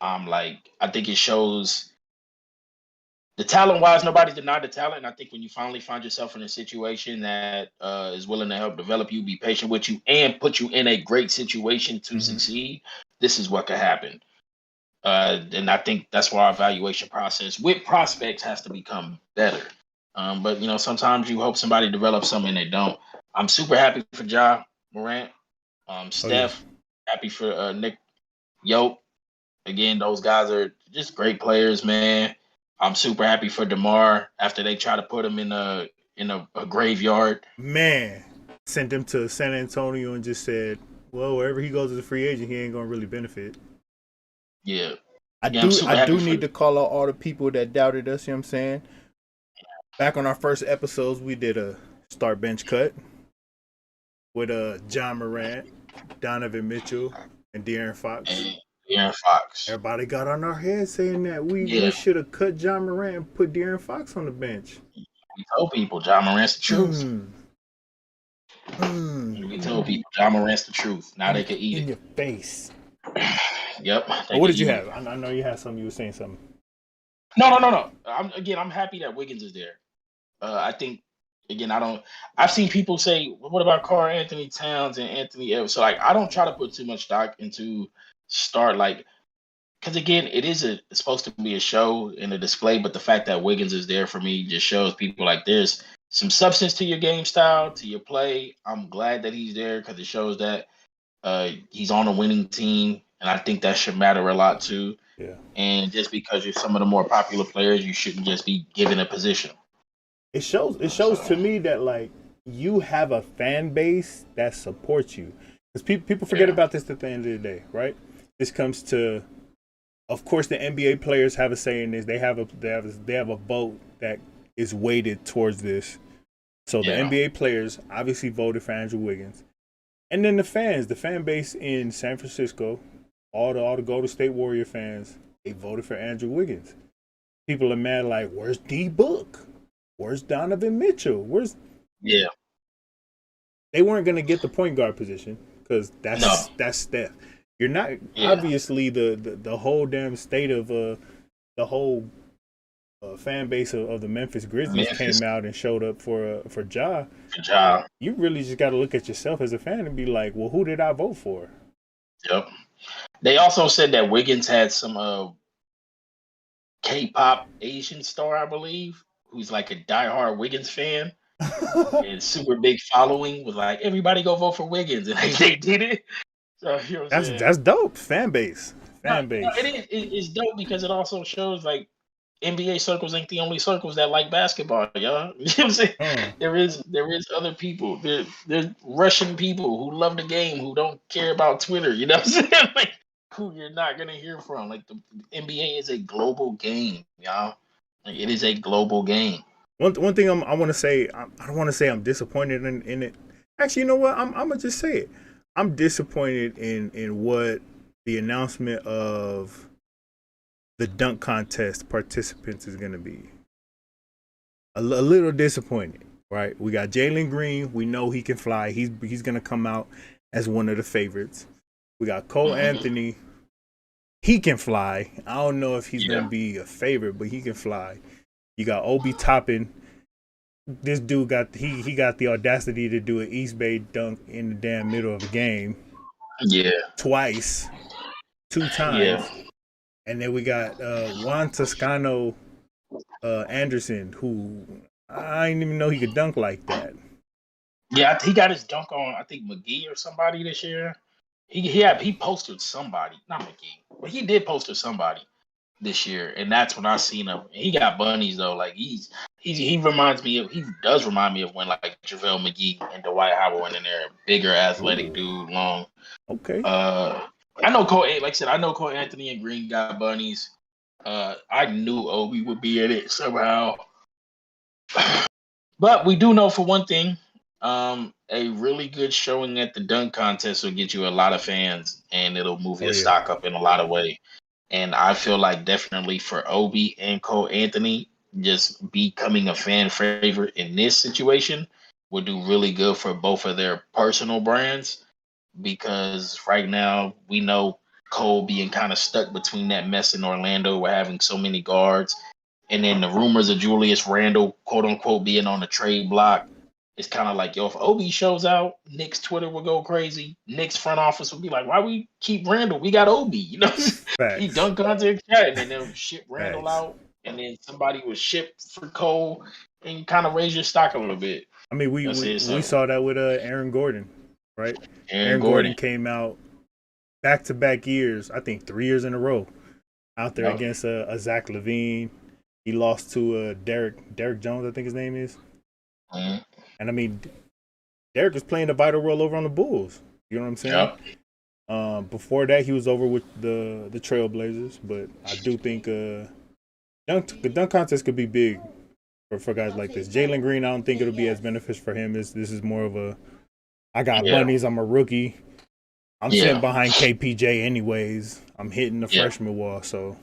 I think it shows the talent-wise, nobody's denied the talent. And I think when you finally find yourself in a situation that is willing to help develop you, be patient with you, and put you in a great situation to succeed, this is what could happen. And I think that's why our evaluation process with prospects has to become better. But sometimes you hope somebody develops something and they don't. I'm super happy for Ja Morant, Steph, happy for Nick Yoke. Again, those guys are just great players, man. I'm super happy for DeMar after they try to put him in a graveyard. Man, sent him to San Antonio and just said, well, wherever he goes as a free agent, he ain't gonna really benefit. Yeah. I do need to call out all the people that doubted us, you know what I'm saying? Back on our first episodes, we did a start bench cut with John Morant, Donovan Mitchell, and De'Aaron Fox. Everybody got on our head saying that we should have cut John Morant and put De'Aaron Fox on the bench. We told people John Morant's the truth. We told people John Morant's the truth. Now they can eat it. In your face. Yep. What did you have? I know you had something. You were saying something. No. I'm happy that Wiggins is there. I think, again, I've seen people say, what about Karl Anthony Towns and Anthony Edwards? So, I don't try to put too much stock into start, because, again, it's supposed to be a show and a display, but the fact that Wiggins is there for me just shows people, there's some substance to your game style, to your play. I'm glad that he's there because it shows that He's on a winning team, and I think that should matter a lot too. Yeah. And just because you're some of the more popular players, you shouldn't just be given a position. It shows. It shows So to me that like you have a fan base that supports you. Because people forget yeah, about this at the end of the day, right? This comes to, of course, the NBA players have a say in this. They have a vote that is weighted towards this. So the yeah, NBA players obviously voted for Andrew Wiggins, and then the fan base in San Francisco, all the Golden State Warrior fans, they voted for Andrew Wiggins. People are mad like, where's D Book? Where's Donovan Mitchell? Where's yeah. They weren't gonna get the point guard position because No, that's Steph. You're not yeah, obviously the whole damn state of the whole fan base of the Memphis Grizzlies Memphis. came out and showed up for Ja. Good job. You really just got to look at yourself as a fan and be like, well, who did I vote for? Yep. They also said that Wiggins had some K-pop Asian star, I believe, who's like a diehard Wiggins fan and super big following. Was like, everybody go vote for Wiggins, and they did it. So you know what I'm saying? That's dope. Fan base, No, fan no, it base. is. It's dope because it also shows like NBA circles ain't the only circles that like basketball, y'all. You know what I'm saying? Huh. There is other people. There's Russian people who love the game who don't care about Twitter. You know what I'm saying? Like who you're not gonna hear from. Like the NBA is a global game, y'all. Like, it is a global game. One thing I want to say, I don't want to say I'm disappointed in it. Actually, you know what? I'm gonna just say it. I'm disappointed in what the announcement of the dunk contest participants is gonna be. A little disappointed, right? We got Jalen Green. We know he can fly. He's gonna come out as one of the favorites. We got Cole Mhm. Anthony. He can fly. I don't know if he's gonna Yeah, be a favorite, but he can fly. You got Obi Toppin. This dude he got the audacity to do an East Bay dunk in the damn middle of a game yeah, twice, two yeah, times. And then we got Juan Toscano Anderson, who I didn't even know he could dunk like that. yeah. He got his dunk on. I think McGee or somebody this year. He posted somebody, not McGee, but he did poster somebody this year, and that's when I seen him. He got bunnies though. Like he does remind me of when like JaVale McGee and Dwight Howard went in there, bigger, athletic Ooh, dude, long. okay. I know Cole. Like I said, I know Cole Anthony and Green got bunnies. I knew Obi would be in it somehow, but we do know for one thing, a really good showing at the dunk contest will get you a lot of fans, and it'll move Oh your yeah. stock up in a lot of ways. And I feel like definitely for Obi and Cole Anthony, just becoming a fan favorite in this situation would do really good for both of their personal brands because right now we know Cole being kind of stuck between that mess in Orlando. We're having so many guards. And then the rumors of Julius Randle, quote unquote, being on the trade block. It's kind of like, yo, if Obi shows out, Knicks Twitter will go crazy. Knicks front office will be like, why we keep Randall? We got Obi, you know? He Facts. dunked onto the chat, and then they'll ship Randall Facts. out, and then somebody will ship for Cole, and you kind of raise your stock a little bit. I mean, That's it. we So, saw that with Aaron Gordon, right? Aaron Aaron Gordon Gordon. came out back to back years. I think 3 years in a row out there Yep. against a Zach Levine. He lost to Derek Jones, I think his name is. Mhm. And I mean, Derek was playing a vital role over on the Bulls. You know what I'm saying? Yep. Before that, he was over with the Trailblazers. But I do think the dunk contest could be big for guys like this. Jalen Green, I don't think it'll be as beneficial for him. This is more of a I got Yeah. bunnies. I'm a rookie. I'm sitting Yeah. behind KPJ anyways. I'm hitting the Yeah. freshman wall. So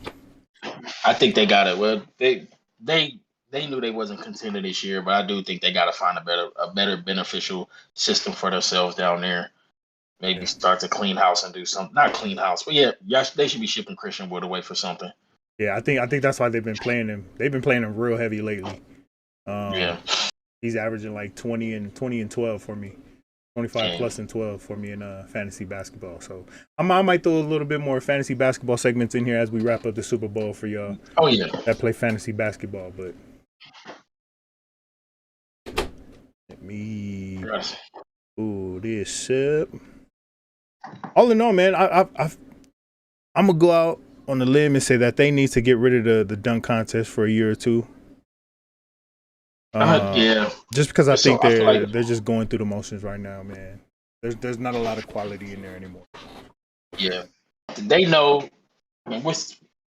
I think they got it. Well, they they knew they wasn't contending this year, but I do think they got to find a better beneficial system for themselves down there. Maybe yeah, start to clean house and do something. Not clean house, but yeah, yes, they should be shipping Christian Wood away for something. yeah. I think that's why they've been playing him. They've been playing him real heavy lately. Yeah. He's averaging like 20 and 12 for me. 25 And plus and 12 for me in fantasy basketball. So I might throw a little bit more fantasy basketball segments in here as we wrap up the Super Bowl for y'all oh yeah, that play fantasy basketball. But let me yes. pull this up. all in all, man, I'm gonna go out on the limb and say that they need to get rid of the dunk contest for a year or two. Yeah. Just because I think I feel like they're just going through the motions right now, man. There's not a lot of quality in there anymore. Yeah, they know.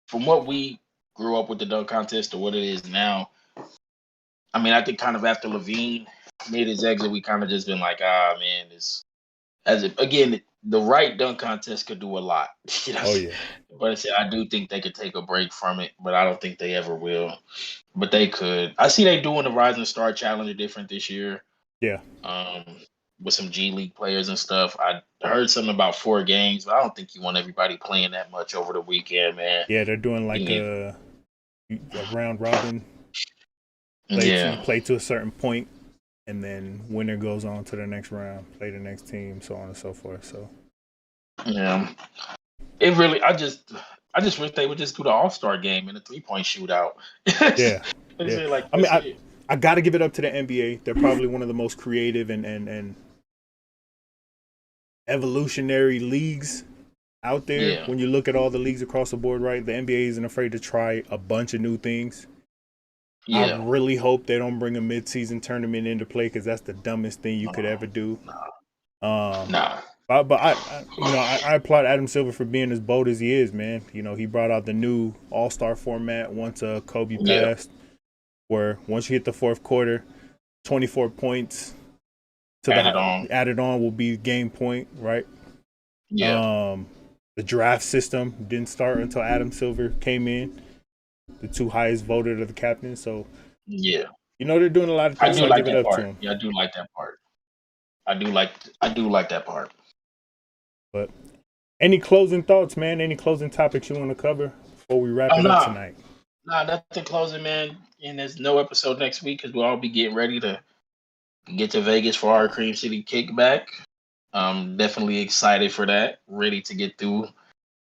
From what we grew up with the dunk contest to what it is now. I mean, I think kind of after Levine made his exit, we kind of just been like, man, again, the right dunk contest could do a lot. You know? Oh yeah. But I do think they could take a break from it, but I don't think they ever will. But they could. I see they doing the Rising Star Challenge different this year. Yeah. With some G League players and stuff. I heard something about 4 games, but I don't think you want everybody playing that much over the weekend, man. Yeah, they're doing like a round robin. You play to a certain point, and then winner goes on to the next round, play the next team, so on and so forth. So yeah, it really. I just wish they would just do the All-Star game and the 3-point shootout. Yeah. Like, I mean, I got to give it up to the NBA. They're probably one of the most creative and evolutionary leagues out there. Yeah. When you look at all the leagues across the board, right? The NBA isn't afraid to try a bunch of new things. Yeah. I really hope they don't bring a mid-season tournament into play because that's the dumbest thing you could ever do. Nah. But I applaud Adam Silver for being as bold as he is, man. You know, he brought out the new All-Star format once Kobe passed, where once you hit the fourth quarter, 24 points added on will be game point, right? Yeah. The draft system didn't start until Adam Silver came in. The 2 highest voted are the captains, so yeah, they're doing a lot of things. I do like give that it up part. to them. Yeah, I do like that part. I do like that part. But any closing thoughts, man? Any closing topics you want to cover before we wrap it up tonight? Nah, nothing closing, man. And there's no episode next week because we'll all be getting ready to get to Vegas for our Cream City kickback. I'm definitely excited for that. Ready to get through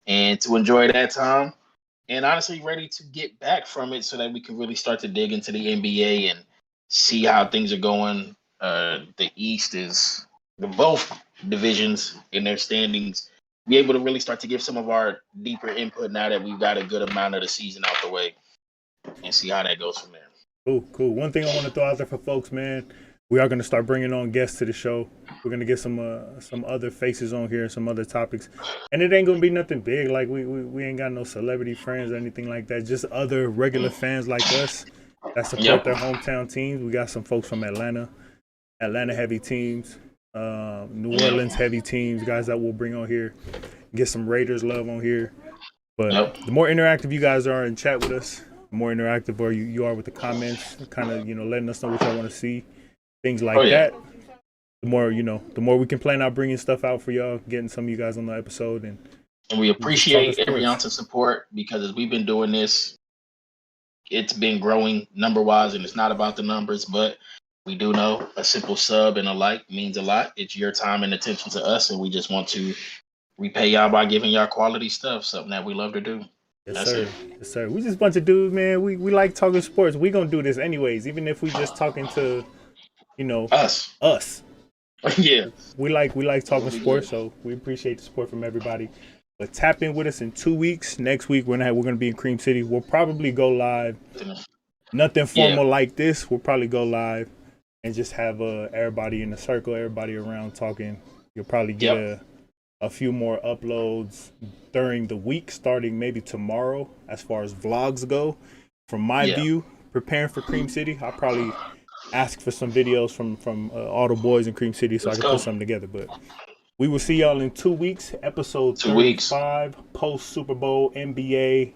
and to enjoy that time. And honestly, ready to get back from it so that we can really start to dig into the NBA and see how things are going. The East is both divisions in their standings. Be able to really start to give some of our deeper input now that we've got a good amount of the season out the way and see how that goes from there. Cool. One thing I want to throw out there for folks, man, we are going to start bringing on guests to the show. We're going to get some other faces on here, some other topics. And it ain't going to be nothing big. Like, we ain't got no celebrity friends or anything like that. Just other regular fans like us that support their hometown teams. We got some folks from Atlanta heavy teams, New Orleans heavy teams, guys that we'll bring on here. Get some Raiders love on here. But the more interactive you guys are and chat with us, the more interactive you are with the comments, kind of, letting us know what y'all want to see. Things like that. The more we can plan out bringing stuff out for y'all, getting some of you guys on the episode, and we appreciate every ounce of support because as we've been doing this, it's been growing number wise, and it's not about the numbers, but we do know a simple sub and a like means a lot. It's your time and attention to us, and we just want to repay y'all by giving y'all quality stuff, something that we love to do. Yes, sir. We just a bunch of dudes, man. We like talking sports. We gonna do this anyways, even if we just talking to us. Yeah. We like talking sports, so we appreciate the support from everybody. But tap in with us in 2 weeks. Next week we're gonna be in Cream City. We'll probably go live. Nothing formal like this. We'll probably go live and just have everybody in the circle, everybody around talking. You'll probably get a few more uploads during the week, starting maybe tomorrow, as far as vlogs go. From my view, preparing for Cream City, I'll probably ask for some videos from all the boys in Cream City so I can put something together. But we will see y'all in 2 weeks, episode 35, post Super Bowl NBA.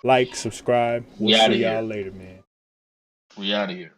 Like, subscribe. We'll see y'all later, man. We out of here.